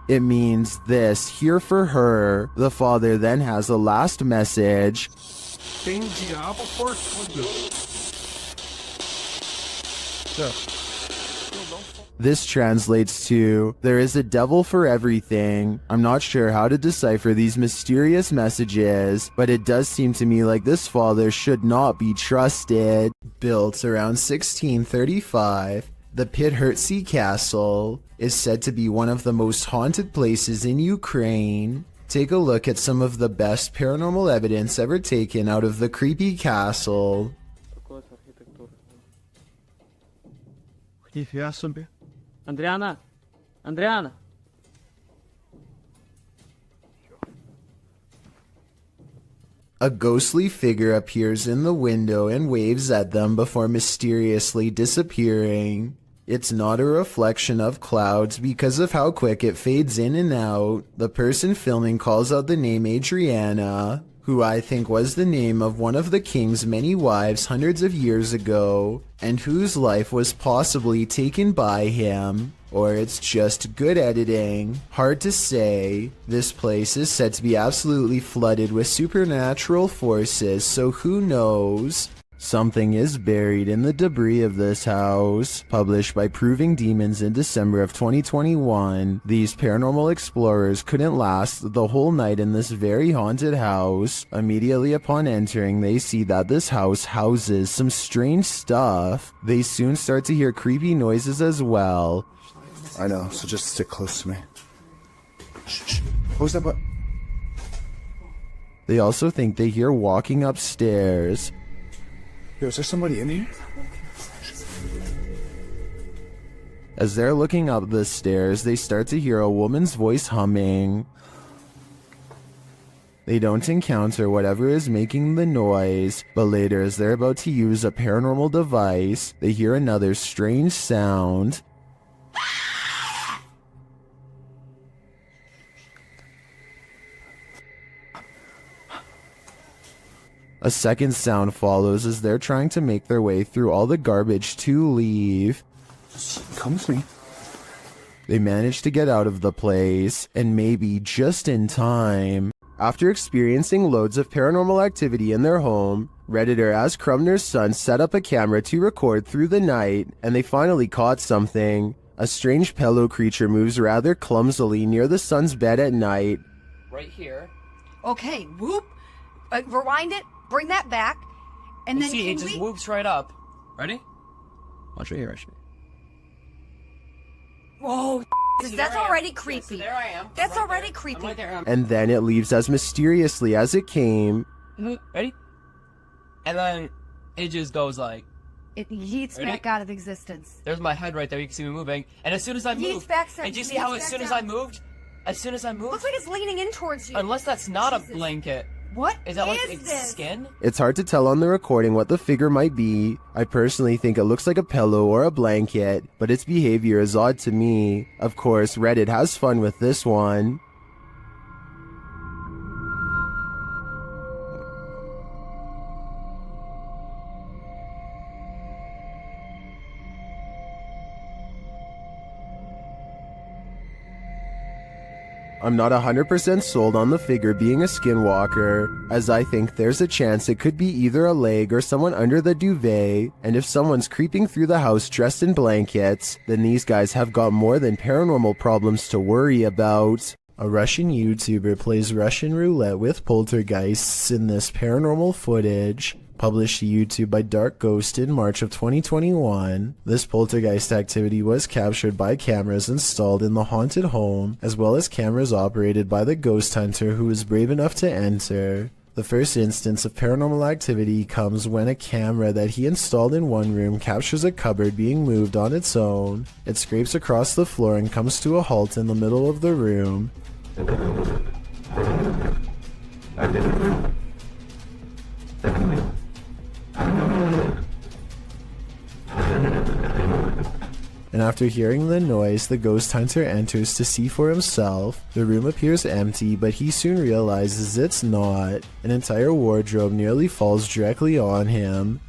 It means this, here for her. The father then has a last message. Tem diabo por tudo. This translates to, there is a devil for everything. I'm not sure how to decipher these mysterious messages, but it does seem to me like this father should not be trusted. Built around 1635, the Podhortsi Castle is said to be one of the most haunted places in Ukraine. Take a look at some of the best paranormal evidence ever taken out of the creepy castle. Andriana! Andriana! A ghostly figure appears in the window and waves at them before mysteriously disappearing. It's not a reflection of clouds because of how quick it fades in and out. The person filming calls out the name Adriana, who I think was the name of one of the king's many wives hundreds of years ago, and whose life was possibly taken by him. Or it's just good editing. Hard to say. This place is said to be absolutely flooded with supernatural forces, so who knows? Something is buried in the debris of this house. Published by Proving Demons in December of 2021, these paranormal explorers couldn't last the whole night in this very haunted house. Immediately upon entering, they see that this house houses some strange stuff. They soon start to hear creepy noises as well. I know, so just stick close to me. Shh. What was that button? They also think they hear walking upstairs. Yo, is there somebody in here? As they're looking up the stairs, they start to hear a woman's voice humming. They don't encounter whatever is making the noise, but later as they're about to use a paranormal device, they hear another strange sound. A second sound follows as they're trying to make their way through all the garbage to leave. Come with me. They manage to get out of the place, and maybe just in time. After experiencing loads of paranormal activity in their home, Redditor As Crumner's son set up a camera to record through the night, and they finally caught something. A strange pillow creature moves rather clumsily near the son's bed at night. Right here. Okay, whoop. Rewind it. Bring that back. And then see, it just whoops right up. Ready? Watch right here, actually. Whoa, that's already creepy. There I am. That's already creepy. Right there. And then it leaves as mysteriously as it came. Ready? And then it just goes like... It yeets back out of existence. There's my head right there. You can see me moving. And as soon as I moved... And do you see how as soon as I moved... As soon as I moved... Looks like it's leaning in towards you. Unless that's not a blanket. What Is that like is its this? skin? It's hard to tell on the recording what the figure might be. I personally think it looks like a pillow or a blanket, but its behavior is odd to me. Of course, Reddit has fun with this one. I'm not 100% sold on the figure being a skinwalker, as I think there's a chance it could be either a leg or someone under the duvet, and if someone's creeping through the house dressed in blankets, then these guys have got more than paranormal problems to worry about. A Russian YouTuber plays Russian roulette with poltergeists in this paranormal footage. Published to YouTube by Dark Ghost in March of 2021. This poltergeist activity was captured by cameras installed in the haunted home, as well as cameras operated by the ghost hunter who was brave enough to enter. The first instance of paranormal activity comes when a camera that he installed in one room captures a cupboard being moved on its own. It scrapes across the floor and comes to a halt in the middle of the room. And after hearing the noise, the ghost hunter enters to see for himself. The room appears empty, but he soon realizes it's not. An entire wardrobe nearly falls directly on him.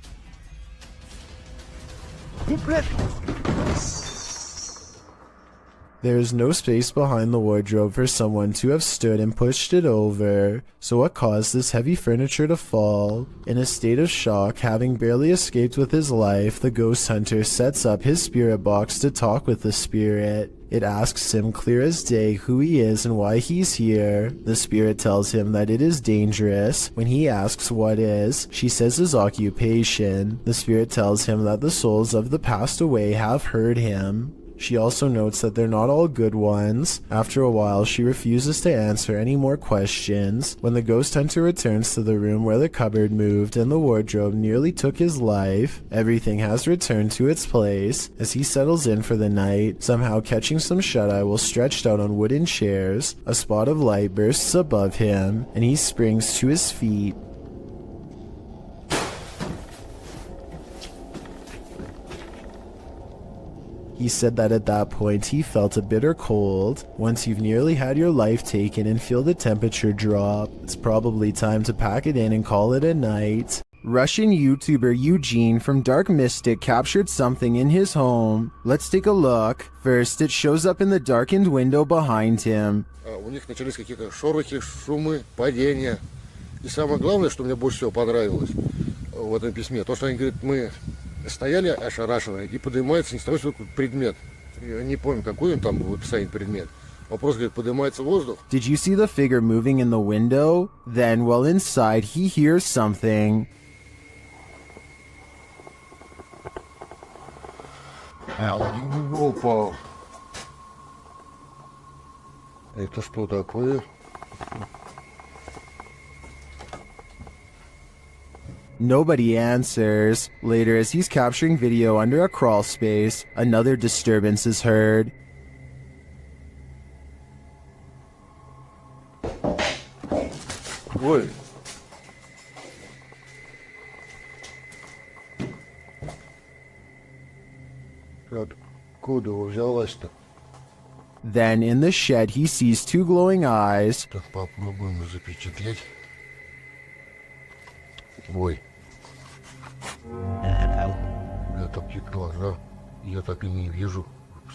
There is no space behind the wardrobe for someone to have stood and pushed it over. So what caused this heavy furniture to fall? In a state of shock, having barely escaped with his life, the ghost hunter sets up his spirit box to talk with the spirit. It asks him clear as day who he is and why he's here. The spirit tells him that it is dangerous. When he asks what is, she says his occupation. The spirit tells him that the souls of the passed away have heard him. She also notes that they're not all good ones. After a while, she refuses to answer any more questions. When the ghost hunter returns to the room where the cupboard moved and the wardrobe nearly took his life, everything has returned to its place. As he settles in for the night, somehow catching some shut-eye while stretched out on wooden chairs, a spot of light bursts above him, and he springs to his feet. He said that at that point he felt a bitter cold. Once you've nearly had your life taken and feel the temperature drop, it's probably time to pack it in and call it a night. Russian YouTuber Eugene from Dark Mystic captured something in his home. Let's take a look. First, it shows up in the darkened window behind him. У них начались какие-то шорохи, шумы, падения. И самое главное, что мне больше всего понравилось в этом письме, то, что они говорят, мы стояли ошарашенные и поднимается не с того, что предмет. Я не помню, какой он там в описании предмет. Вопрос, говорит, поднимается воздух. Did you see the figure moving in the window? Then, while inside, he hears something. Опа! Это что такое? Nobody answers. Later, as he's capturing video under a crawl space, another disturbance is heard. Ой! Откуда взялась-то? Then, in the shed, he sees two glowing eyes. Так попробуем запечатлеть. Ой. У меня такие глаза. Я так и не вижу.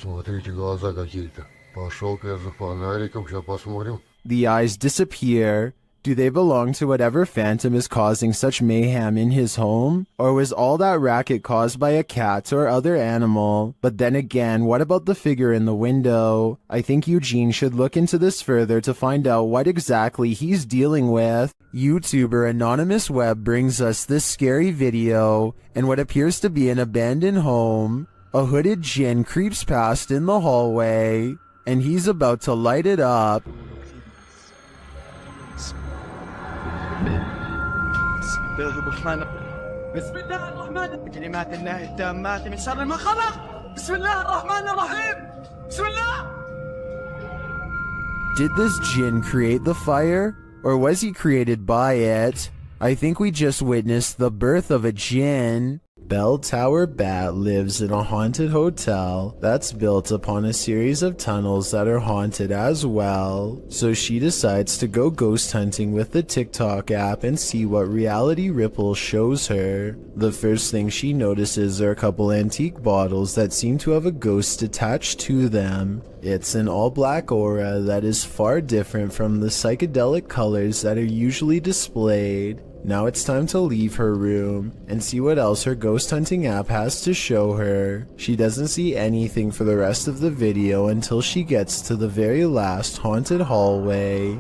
Смотрите, глаза какие-то. Пошел-ка я за фонариком, сейчас посмотрим. The eyes disappear. Do they belong to whatever phantom is causing such mayhem in his home? Or was all that racket caused by a cat or other animal? But then again, what about the figure in the window? I think Eugene should look into this further to find out what exactly he's dealing with. YouTuber Anonymous Web brings us this scary video in what appears to be an abandoned home. A hooded djinn creeps past in the hallway, and he's about to light it up. بسم الله الرحمن بكلمات الله التامات من شر ما خلق بسم الله الرحمن الرحيم بسم الله. Did this djinn create the fire? Or was he created by it? I think we just witnessed the birth of a djinn. Bell Tower Bat lives in a haunted hotel that's built upon a series of tunnels that are haunted as well. So she decides to go ghost hunting with the TikTok app and see what reality ripple shows her. The first thing she notices are a couple antique bottles that seem to have a ghost attached to them. It's an all-black aura that is far different from the psychedelic colors that are usually displayed. Now it's time to leave her room and see what else her ghost hunting app has to show her. She doesn't see anything for the rest of the video until she gets to the very last haunted hallway.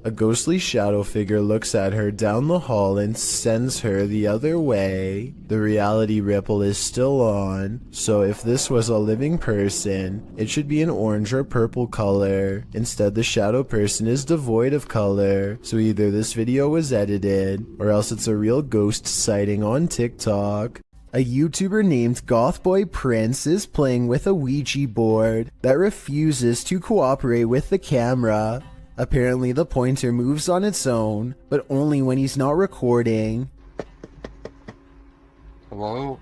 A ghostly shadow figure looks at her down the hall and sends her the other way. The reality ripple is still on, so if this was a living person, it should be an orange or purple color. Instead, the shadow person is devoid of color, so either this video was edited, or else it's a real ghost sighting on TikTok. A YouTuber named Gothboy Prince is playing with a Ouija board that refuses to cooperate with the camera. Apparently the pointer moves on its own, but only when he's not recording. Hello?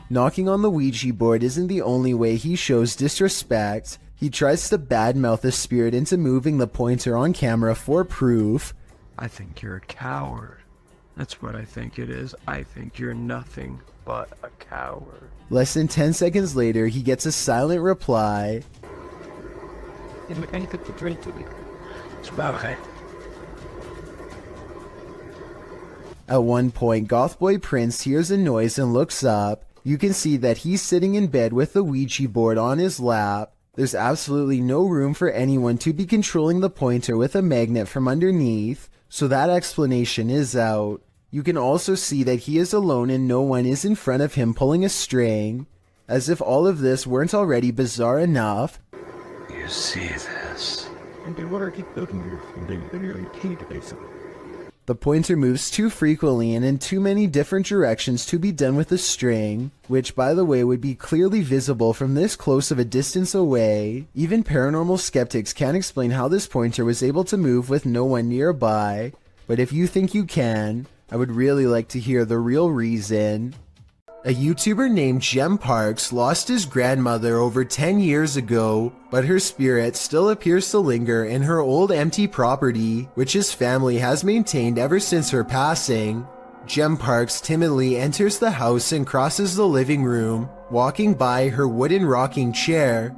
Knocking on the Ouija board isn't the only way he shows disrespect. He tries to badmouth the spirit into moving the pointer on camera for proof. I think you're a coward. That's what I think it is. I think you're nothing but a coward. Less than 10 seconds later, he gets a silent reply. At one point, Gothboy Prince hears a noise and looks up. You can see that he's sitting in bed with the Ouija board on his lap. There's absolutely no room for anyone to be controlling the pointer with a magnet from underneath, so that explanation is out. You can also see that he is alone and no one is in front of him pulling a string. As if all of this weren't already bizarre enough. You see this? The pointer moves too frequently and in too many different directions to be done with a string, which by the way would be clearly visible from this close of a distance away. Even paranormal skeptics can't explain how this pointer was able to move with no one nearby, but if you think you can, I would really like to hear the real reason. A YouTuber named Jem Parks lost his grandmother over 10 years ago, but her spirit still appears to linger in her old empty property, which his family has maintained ever since her passing. Jem Parks timidly enters the house and crosses the living room, walking by her wooden rocking chair.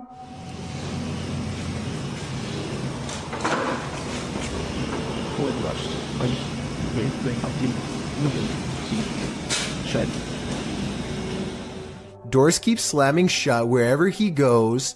Doors keep slamming shut wherever he goes.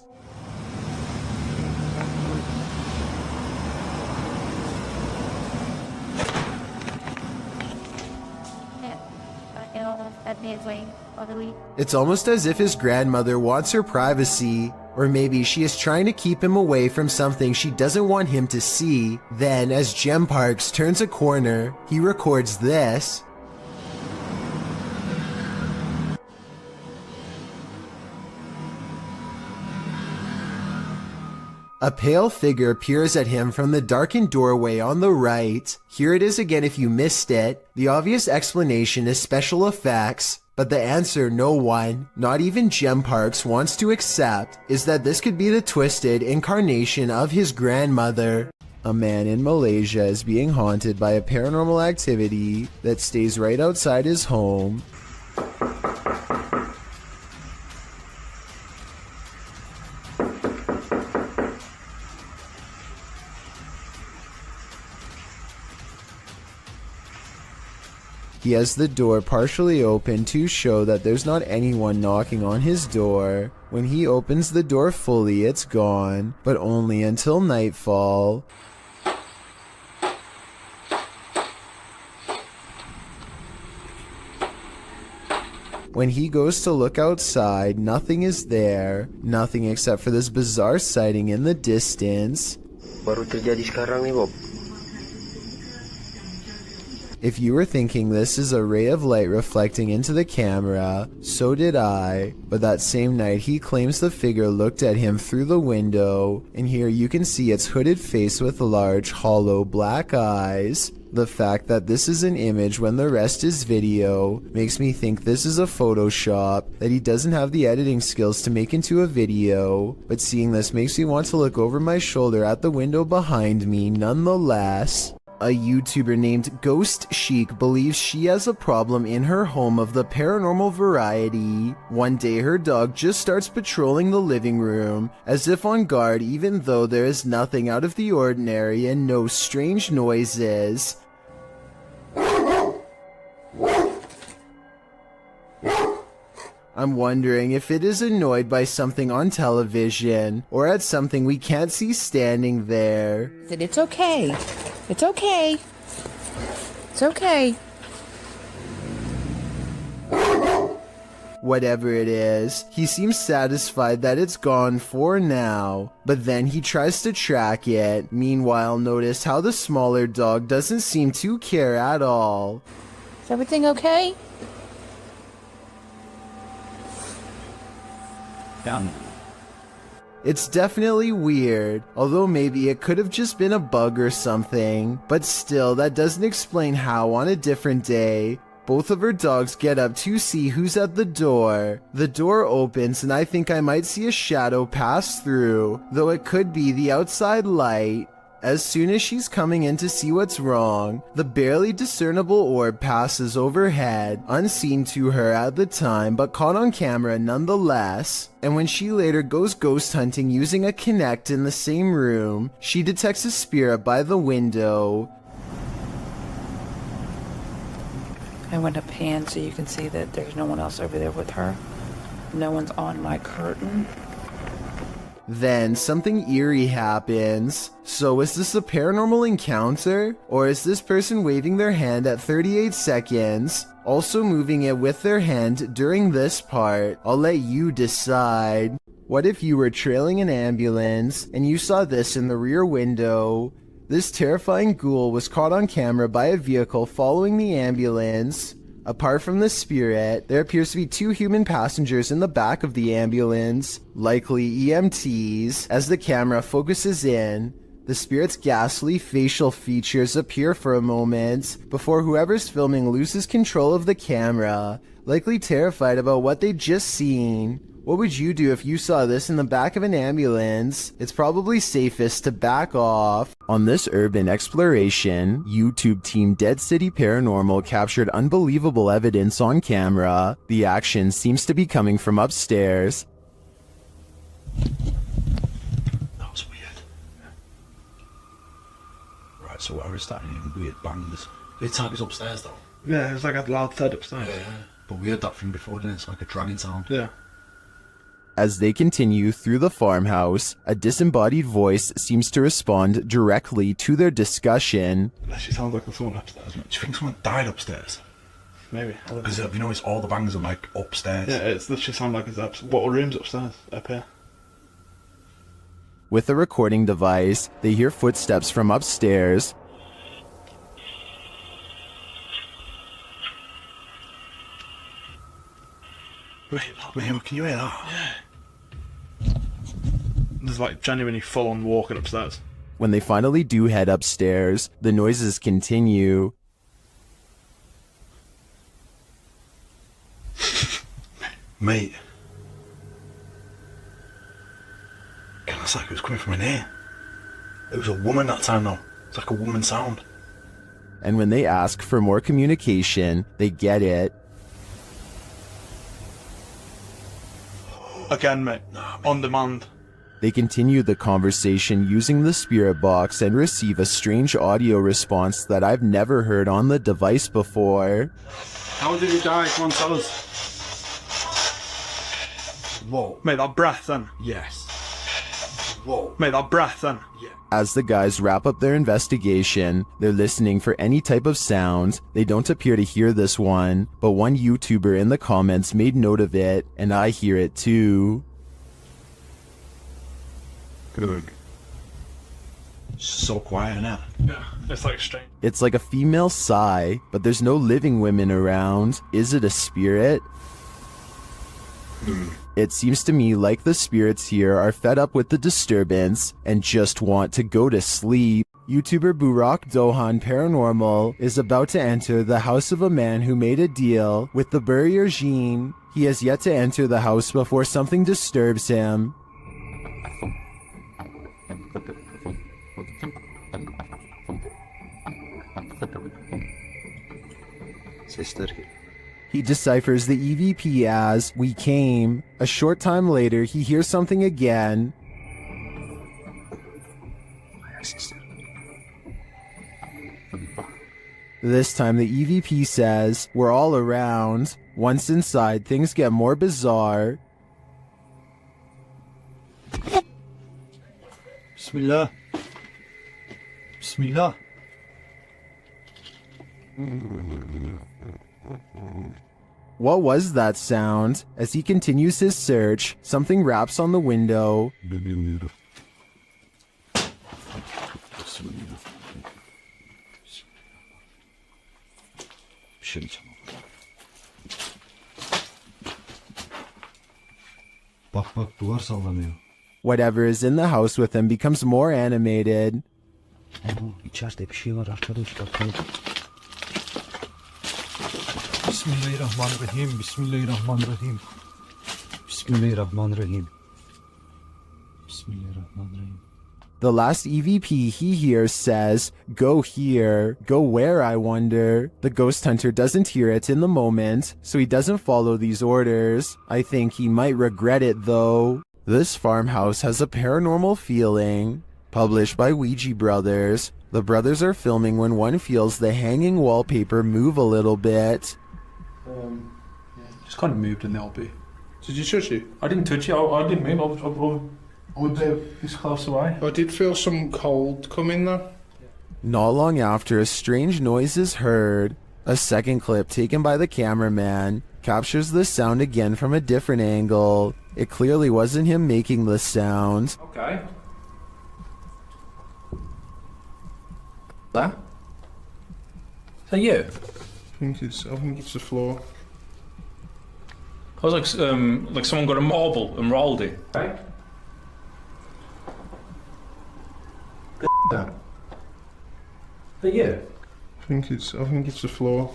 It's almost as if his grandmother wants her privacy, or maybe she is trying to keep him away from something she doesn't want him to see. Then, as Jem Parks turns a corner, he records this. A pale figure appears at him from the darkened doorway on the right. Here it is again if you missed it. The obvious explanation is special effects, but the answer no one, not even Jem Parks, wants to accept is that this could be the twisted incarnation of his grandmother. A man in Malaysia is being haunted by a paranormal activity that stays right outside his home. He has the door partially open to show that there's not anyone knocking on his door. When he opens the door fully, it's gone, but only until nightfall. When he goes to look outside, nothing is there. Nothing except for this bizarre sighting in the distance. Baru terjadi sekarang nih, Bob. If you were thinking this is a ray of light reflecting into the camera, so did I. But that same night, he claims the figure looked at him through the window, and here you can see its hooded face with large, hollow black eyes. The fact that this is an image when the rest is video makes me think this is a Photoshop that he doesn't have the editing skills to make into a video, but seeing this makes me want to look over my shoulder at the window behind me nonetheless. A YouTuber named Ghost Chic believes she has a problem in her home of the paranormal variety. One day her dog just starts patrolling the living room, as if on guard even though there is nothing out of the ordinary and no strange noises. I'm wondering if it is annoyed by something on television, or at something we can't see standing there. It's okay. It's okay. It's okay. Whatever it is, he seems satisfied that it's gone for now, but then he tries to track it. Meanwhile, notice how the smaller dog doesn't seem to care at all. Is everything okay? Down. It's definitely weird, although maybe it could have just been a bug or something, but still that doesn't explain how on a different day, both of her dogs get up to see who's at the door. The door opens and I think I might see a shadow pass through, though it could be the outside light. As soon as she's coming in to see what's wrong, the barely discernible orb passes overhead, unseen to her at the time but caught on camera nonetheless. And when she later goes ghost hunting using a Kinect in the same room, she detects a spirit by the window. I went to pan so you can see that there's no one else over there with her. No one's on my curtain. Then something eerie happens. So is this a paranormal encounter? Or is this person waving their hand at 38 seconds, also moving it with their hand during this part? I'll let you decide. What if you were trailing an ambulance and you saw this in the rear window? This terrifying ghoul was caught on camera by a vehicle following the ambulance. Apart from the spirit, there appears to be 2 human passengers in the back of the ambulance, likely EMTs. As the camera focuses in, the spirit's ghastly facial features appear for a moment before whoever's filming loses control of the camera, likely terrified about what they'd just seen. What would you do if you saw this in the back of an ambulance? It's probably safest to back off. On this urban exploration, YouTube team Dead City Paranormal captured unbelievable evidence on camera. The action seems to be coming from upstairs. That was weird. Right, so I was starting hearing weird bangs. It's like it's upstairs though. Yeah, it's like a loud thud upstairs. Yeah, but we heard that from before, didn't it? It's like a dragging sound. Yeah. As they continue through the farmhouse, a disembodied voice seems to respond directly to their discussion. That actually sounds like someone upstairs. Do you think someone died upstairs? Maybe. Because you notice all the bangs are like upstairs. Yeah, it's literally sound like it's up. What room's upstairs? Up here. With a recording device, they hear footsteps from upstairs. Wait, can you hear that? Yeah. There's like genuinely full on walking upstairs. When they finally do head upstairs, the noises continue. Mate. God, it's like it was coming from in here. It was a woman that time though. It's like a woman sound. And when they ask for more communication, they get it. Again, mate. On demand. They continue the conversation using the spirit box and receive a strange audio response that I've never heard on the device before. How did he die? Come on, tell us. Whoa. Mate, that breath then. Yes. Whoa. Mate, that breath then. Yeah. As the guys wrap up their investigation, they're listening for any type of sound. They don't appear to hear this one, but one YouTuber in the comments made note of it, and I hear it too. Good. So quiet now. Yeah, it's like strange. It's like a female sigh, but there's no living women around. Is it a spirit? It seems to me like the spirits here are fed up with the disturbance and just want to go to sleep. YouTuber Burak Dohan Paranormal is about to enter the house of a man who made a deal with the burrier Djinn. He has yet to enter the house before something disturbs him. Sister. He deciphers the EVP as "we came." A short time later, he hears something again. This time the EVP says, "We're all around." Once inside, things get more bizarre. Bismillah. Bismillah. What was that sound? As he continues his search, something raps on the window. Bak bak duvar sallanıyor. Whatever is in the house with him becomes more animated. İçeride bir şey var arkadaşlar. Bismillahirrahmanirrahim. Bismillahirrahmanirrahim. Bismillahirrahmanirrahim. Bismillahirrahmanirrahim. The last EVP he hears says, "Go here." Go where, I wonder? The ghost hunter doesn't hear it in the moment, so he doesn't follow these orders. I think he might regret it though. This farmhouse has a paranormal feeling. Published by Ouija brothers. The brothers are filming when one feels the hanging wallpaper move a little bit. Just kind of moved in the LB. Did you touch it? I didn't touch it. I didn't move. I was this close away. I did feel some cold come in there. Not long after, a strange noise is heard. A second clip taken by the cameraman captures the sound again from a different angle. It clearly wasn't him making the sound. Okay. That? Is that you? I think it's the floor. I was like someone got a marble and rolled it. Okay. That? Is that you? I think it's the floor.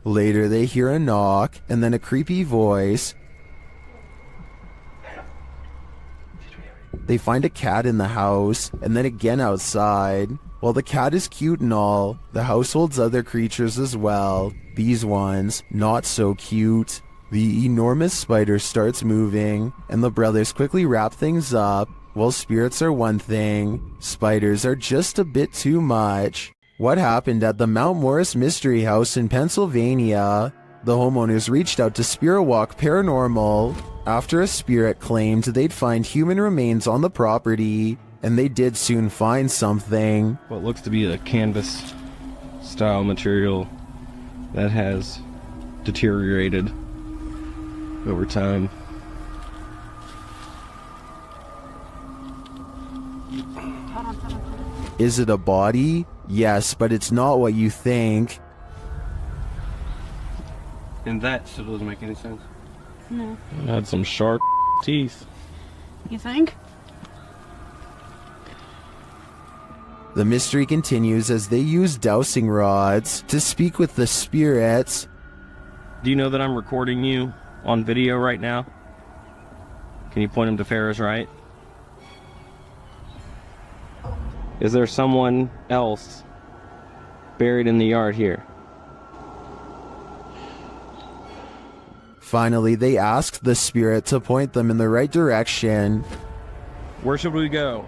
Later, they hear a knock and then a creepy voice. They find a cat in the house and then again outside. While the cat is cute and all, the house holds other creatures as well. These ones, not so cute. The enormous spider starts moving, and the brothers quickly wrap things up. While spirits are one thing, spiders are just a bit too much. What happened at the Mount Morris Mystery House in Pennsylvania? The homeowners reached out to Spirit Walk Paranormal after a spirit claimed they'd find human remains on the property, and they did soon find something. What looks to be a canvas style material that has deteriorated over time. Is it a body? Yes, but it's not what you think. And that still doesn't make any sense. No. It had some sharp teeth. You think? The mystery continues as they use dowsing rods to speak with the spirits. Do you know that I'm recording you on video right now? Can you point him to Farrah's right? Is there someone else buried in the yard here? Finally, they ask the spirit to point them in the right direction. Where should we go?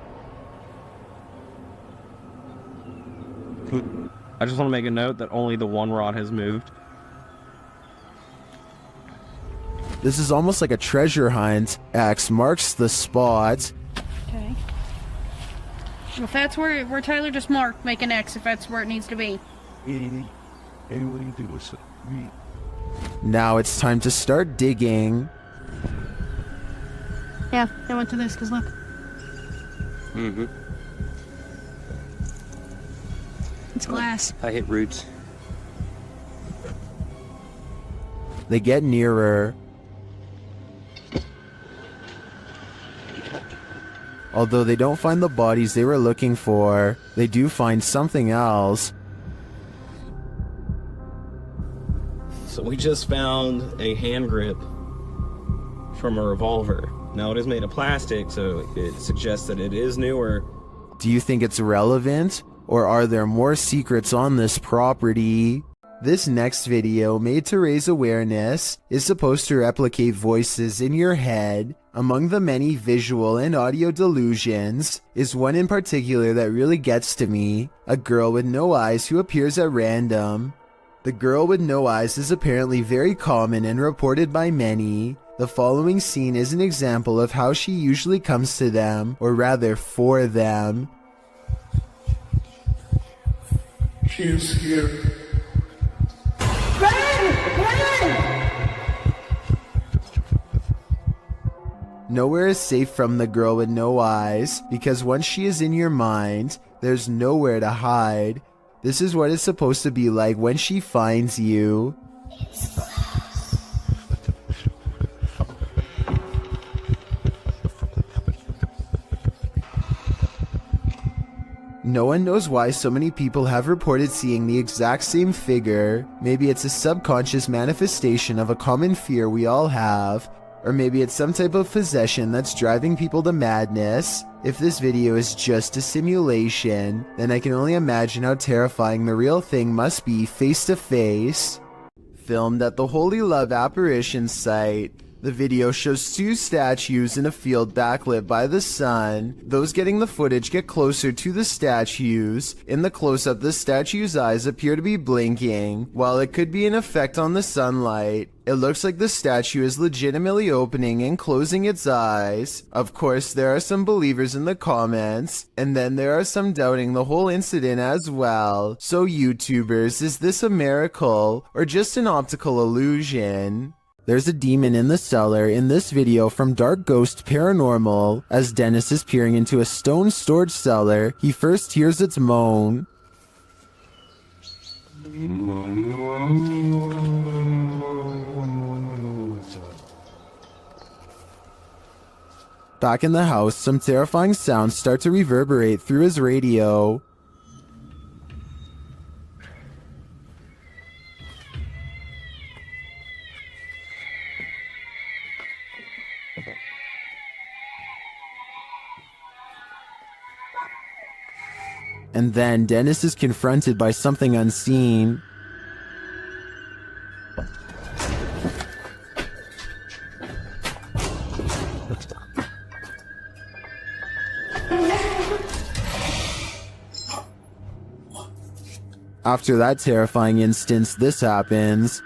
I just want to make a note that only the one rod has moved. This is almost like a treasure hunt. X marks the spot. Okay. If that's where Tyler just marked, make an X if that's where it needs to be. Now it's time to start digging. Yeah, I went to this because look. It's glass. I hit roots. They get nearer. Although they don't find the bodies they were looking for, they do find something else. So we just found a hand grip from a revolver. Now it is made of plastic, so it suggests that it is newer. Do you think it's relevant? Or are there more secrets on this property? This next video, made to raise awareness, is supposed to replicate voices in your head. Among the many visual and audio delusions is one in particular that really gets to me. A girl with no eyes who appears at random. The girl with no eyes is apparently very common and reported by many. The following scene is an example of how she usually comes to them, or rather for them. She is here. Nowhere is safe from the girl with no eyes, because once she is in your mind, there's nowhere to hide. This is what it's supposed to be like when she finds you. No one knows why so many people have reported seeing the exact same figure. Maybe it's a subconscious manifestation of a common fear we all have. Or maybe it's some type of possession that's driving people to madness. If this video is just a simulation, then I can only imagine how terrifying the real thing must be face to face. Filmed at the Holy Love Apparition site. The video shows two statues in a field backlit by the sun. Those getting the footage get closer to the statues. In the close-up, the statue's eyes appear to be blinking. While it could be an effect on the sunlight, it looks like the statue is legitimately opening and closing its eyes. Of course, there are some believers in the comments, and then there are some doubting the whole incident as well. So YouTubers, is this a miracle or just an optical illusion? There's a demon in the cellar in this video from Dark Ghost Paranormal. As Dennis is peering into a stone storage cellar, he first hears its moan. Back in the house, some terrifying sounds start to reverberate through his radio. And then Dennis is confronted by something unseen. After that terrifying instance, this happens.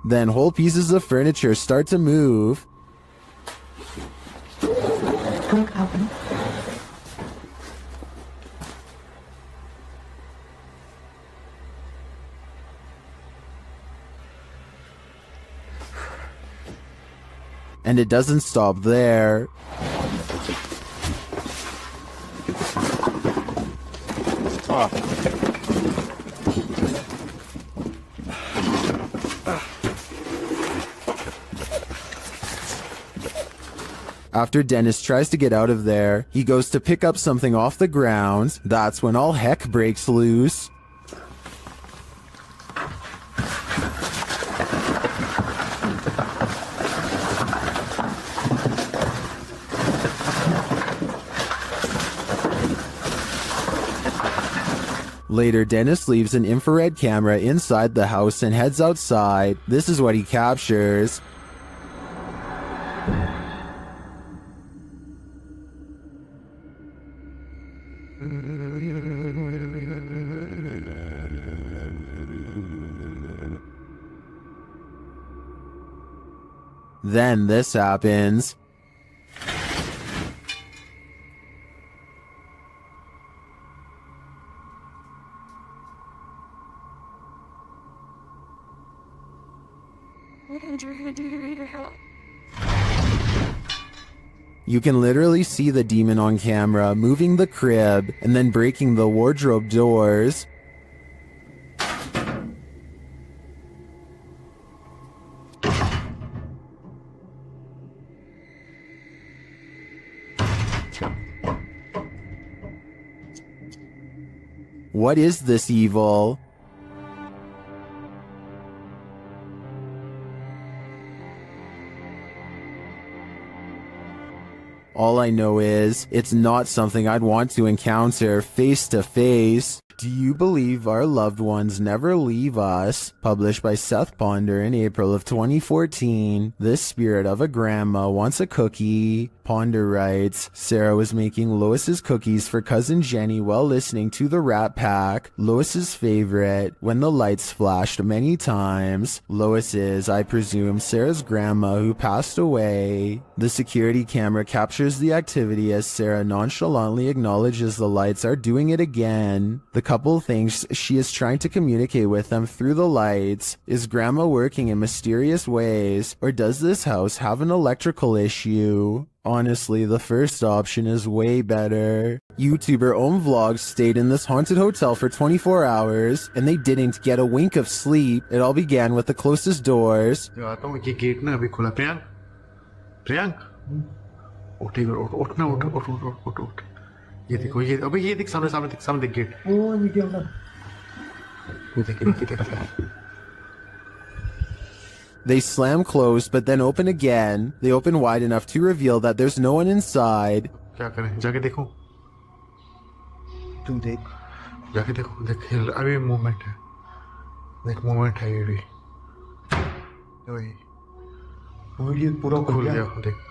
Then whole pieces of furniture start to move. And it doesn't stop there. After Dennis tries to get out of there, he goes to pick up something off the ground. That's when all heck breaks loose. Later, Dennis leaves an infrared camera inside the house and heads outside. This is what he captures. Then this happens. You can literally see the demon on camera moving the crib and then breaking the wardrobe doors. What is this evil? All I know is, it's not something I'd want to encounter face to face. Do you believe our loved ones never leave us? Published by Seth Ponder in April of 2014. This spirit of a grandma wants a cookie. Ponder writes, Sarah was making Lois's cookies for cousin Jenny while listening to the Rat Pack, Lois's favorite, when the lights flashed many times. Lois is, I presume, Sarah's grandma who passed away. The security camera captures the activity as Sarah nonchalantly acknowledges the lights are doing it again. The couple thinks she is trying to communicate with them through the lights. Is grandma working in mysterious ways, or does this house have an electrical issue? Honestly, the first option is way better. YouTuber Om Vlogs stayed in this haunted hotel for 24 hours, and they didn't get a wink of sleep. It all began with the closest doors. ये देखो ये अबे ये देख सामने देख gate ओ निकल ना वो देख They slam closed but then open again. They open wide enough to reveal that there's no one inside. क्या करें जाके देखो तुम देख जाके देखो देख अभी मूवमेंट है देख मूवमेंट है ये भी वही पूरा खुल गया देख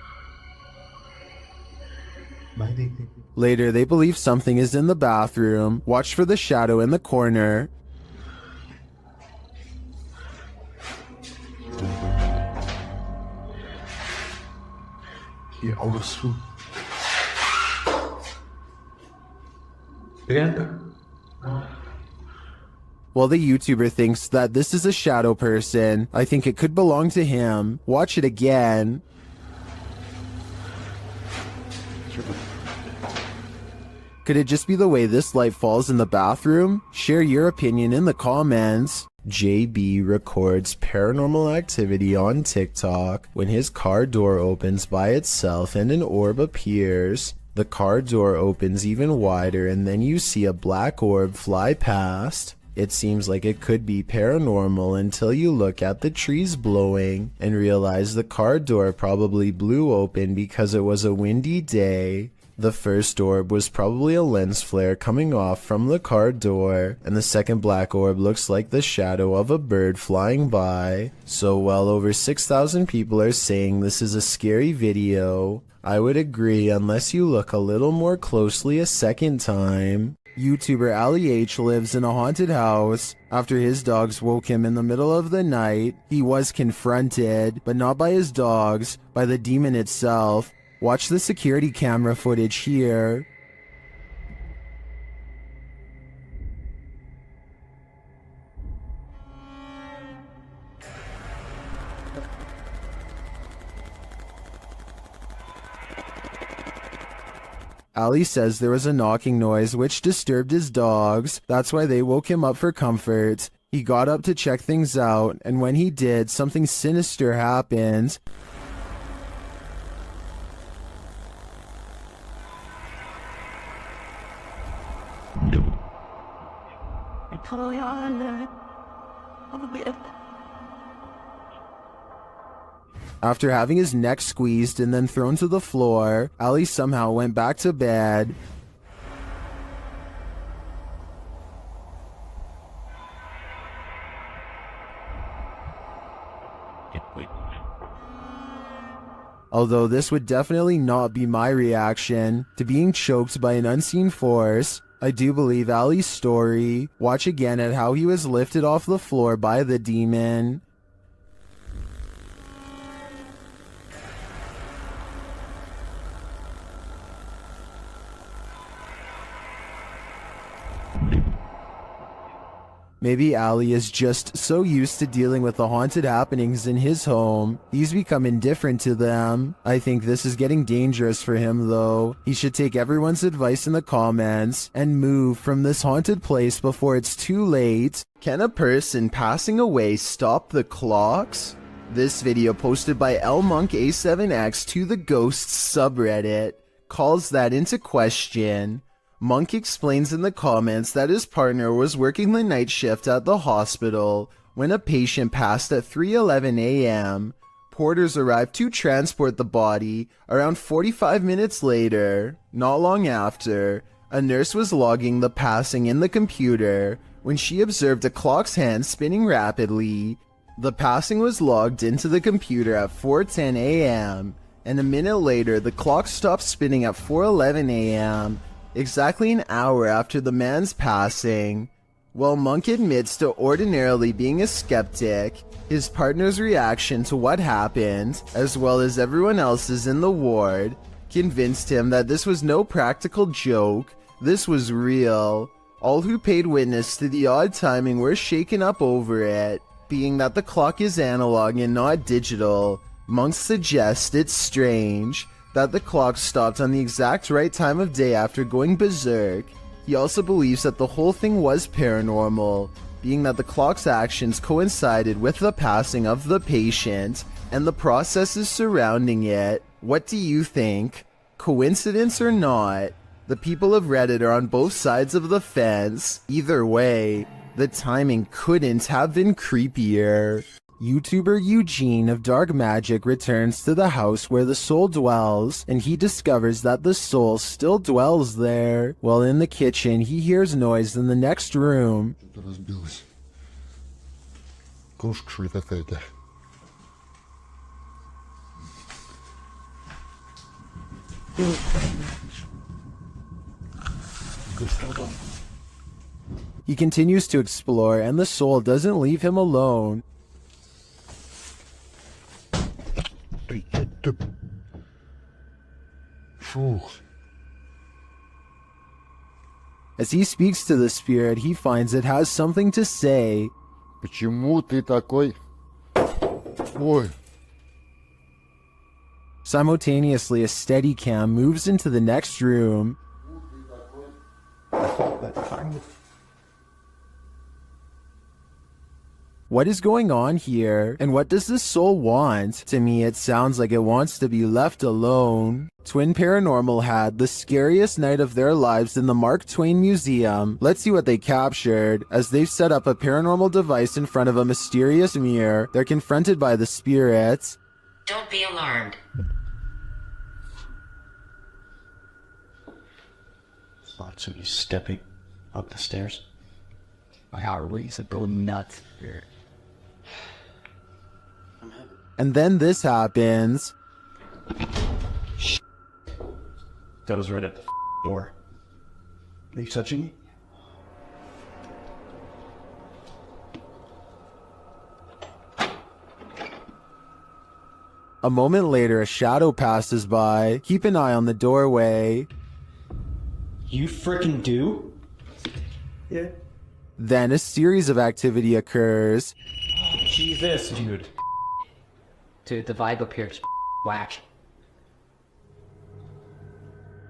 Later, they believe something is in the bathroom. Watch for the shadow in the corner. While the YouTuber thinks that this is a shadow person, I think it could belong to him. Watch it again. Could it just be the way this light falls in the bathroom? Share your opinion in the comments. JB records paranormal activity on TikTok when his car door opens by itself and an orb appears. The car door opens even wider and then you see a black orb fly past. It seems like it could be paranormal until you look at the trees blowing and realize the car door probably blew open because it was a windy day. The first orb was probably a lens flare coming off from the car door, and the second black orb looks like the shadow of a bird flying by. So well over 6,000 people are saying this is a scary video. I would agree unless you look a little more closely a second time. YouTuber Ali H lives in a haunted house. After his dogs woke him in the middle of the night, he was confronted, but not by his dogs, by the demon itself. Watch the security camera footage here. Ali says there was a knocking noise which disturbed his dogs. That's why they woke him up for comfort. He got up to check things out, and when he did, something sinister happened. After having his neck squeezed and then thrown to the floor, Ali somehow went back to bed. Although this would definitely not be my reaction to being choked by an unseen force, I do believe Ali's story. Watch again at how he was lifted off the floor by the demon. Maybe Ali is just so used to dealing with the haunted happenings in his home, he's become indifferent to them. I think this is getting dangerous for him though. He should take everyone's advice in the comments and move from this haunted place before it's too late. Can a person passing away stop the clocks? This video posted by LMonkA7X to the Ghosts subreddit calls that into question. Monk explains in the comments that his partner was working the night shift at the hospital when a patient passed at 3:11 a.m. Porters arrived to transport the body around 45 minutes later. Not long after, a nurse was logging the passing in the computer when she observed a clock's hand spinning rapidly. The passing was logged into the computer at 4:10 a.m. and a minute later the clock stopped spinning at 4:11 a.m. exactly an hour after the man's passing. While Monk admits to ordinarily being a skeptic, his partner's reaction to what happened, as well as everyone else's in the ward, convinced him that this was no practical joke, this was real. All who paid witness to the odd timing were shaken up over it. Being that the clock is analog and not digital, Monk suggests it's strange that the clock stopped on the exact right time of day after going berserk. He also believes that the whole thing was paranormal, being that the clock's actions coincided with the passing of the patient and the processes surrounding it. What do you think? Coincidence or not? The people of Reddit are on both sides of the fence. Either way, the timing couldn't have been creepier. YouTuber Eugene of Dark Magic returns to the house where the soul dwells, and he discovers that the soul still dwells there. While in the kitchen, he hears noise in the next room. Разбилась. Кружка, что ли, какая-то. He continues to explore, and the soul doesn't leave him alone. As he speaks to the spirit, he finds it has something to say. Почему ты такой? Ой. Simultaneously, a Steadicam moves into the next room. What is going on here? And what does this soul want? To me, it sounds like it wants to be left alone. Twin Paranormal had the scariest night of their lives in the Mark Twain Museum. Let's see what they captured. As they've set up a paranormal device in front of a mysterious mirror, they're confronted by the spirits. Don't be alarmed. Thought somebody stepping up the stairs. My heart release it go nuts here. And then this happens. That was right at the door. Are you touching me? A moment later, a shadow passes by. Keep an eye on the doorway. You frickin' do? Yeah. Then a series of activity occurs. Jesus, dude. Dude, the vibe up here is whack.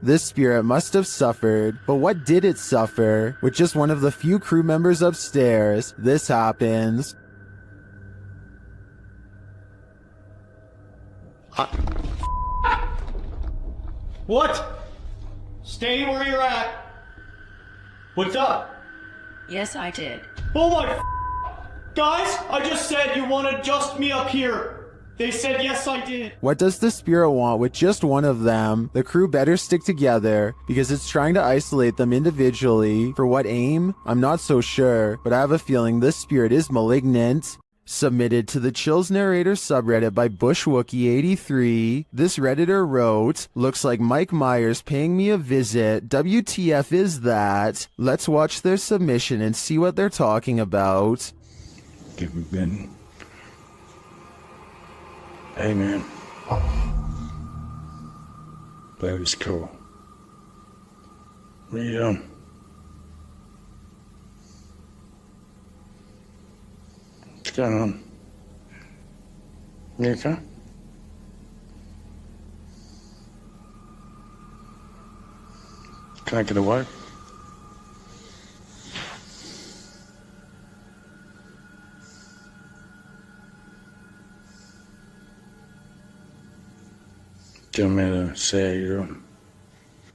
This spirit must have suffered, but what did it suffer? With just one of the few crew members upstairs, this happens. What? Stay where you're at. What's up? Yes, I did. Oh my guys, I just said you want to adjust me up here. They said yes, I did. What does the spirit want with just one of them? The crew better stick together because it's trying to isolate them individually. For what aim? I'm not so sure, but I have a feeling this spirit is malignant. Submitted to the Chills Narrator subreddit by BushWookie83, this redditor wrote, "Looks like Mike Myers paying me a visit. WTF is that?" Let's watch their submission and see what they're talking about. Give me Ben. Hey man. That was cool. What are you doing? going on? You okay? Can I get away? Do you want me to say how you're doing?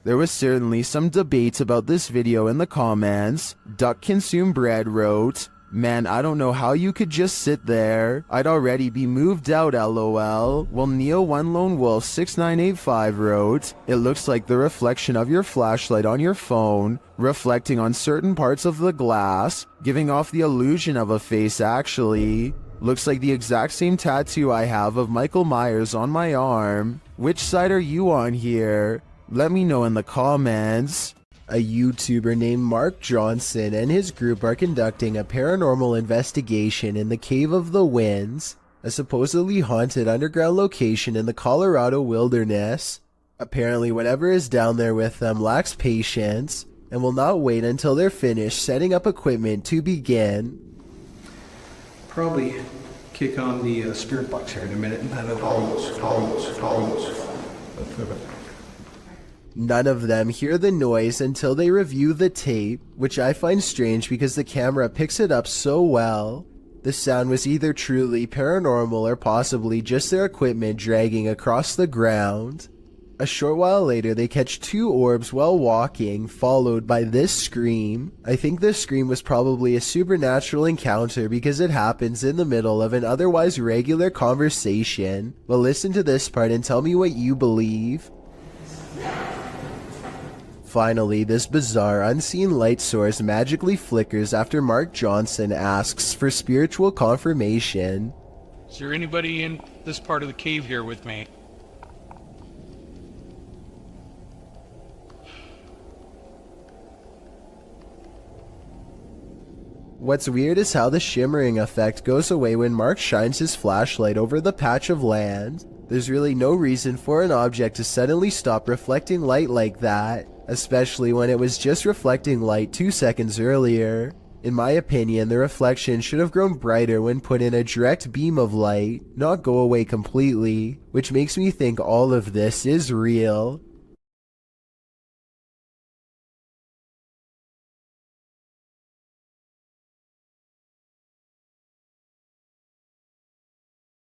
There was certainly some debate about this video in the comments. Duck Consume Bread wrote, "Man, I don't know how you could just sit there. I'd already be moved out, lol." While Neo One Lone Wolf 6985 wrote, "It looks like the reflection of your flashlight on your phone, reflecting on certain parts of the glass, giving off the illusion of a face actually. Looks like the exact same tattoo I have of Michael Myers on my arm. Which side are you on here? Let me know in the comments." A YouTuber named Mark Johnson and his group are conducting a paranormal investigation in the Cave of the Winds, a supposedly haunted underground location in the Colorado wilderness. Apparently whatever is down there with them lacks patience and will not wait until they're finished setting up equipment to begin. Probably kick on the spirit box here in a minute and have None of them hear the noise until they review the tape, which I find strange because the camera picks it up so well. The sound was either truly paranormal or possibly just their equipment dragging across the ground. A short while later, they catch 2 orbs while walking, followed by this scream. I think this scream was probably a supernatural encounter because it happens in the middle of an otherwise regular conversation. Well, listen to this part and tell me what you believe. Finally, this bizarre unseen light source magically flickers after Mark Johnson asks for spiritual confirmation. Is there anybody in this part of the cave here with me? What's weird is how the shimmering effect goes away when Mark shines his flashlight over the patch of land. There's really no reason for an object to suddenly stop reflecting light like that, especially when it was just reflecting light 2 seconds earlier. In my opinion, the reflection should have grown brighter when put in a direct beam of light, not go away completely, which makes me think all of this is real.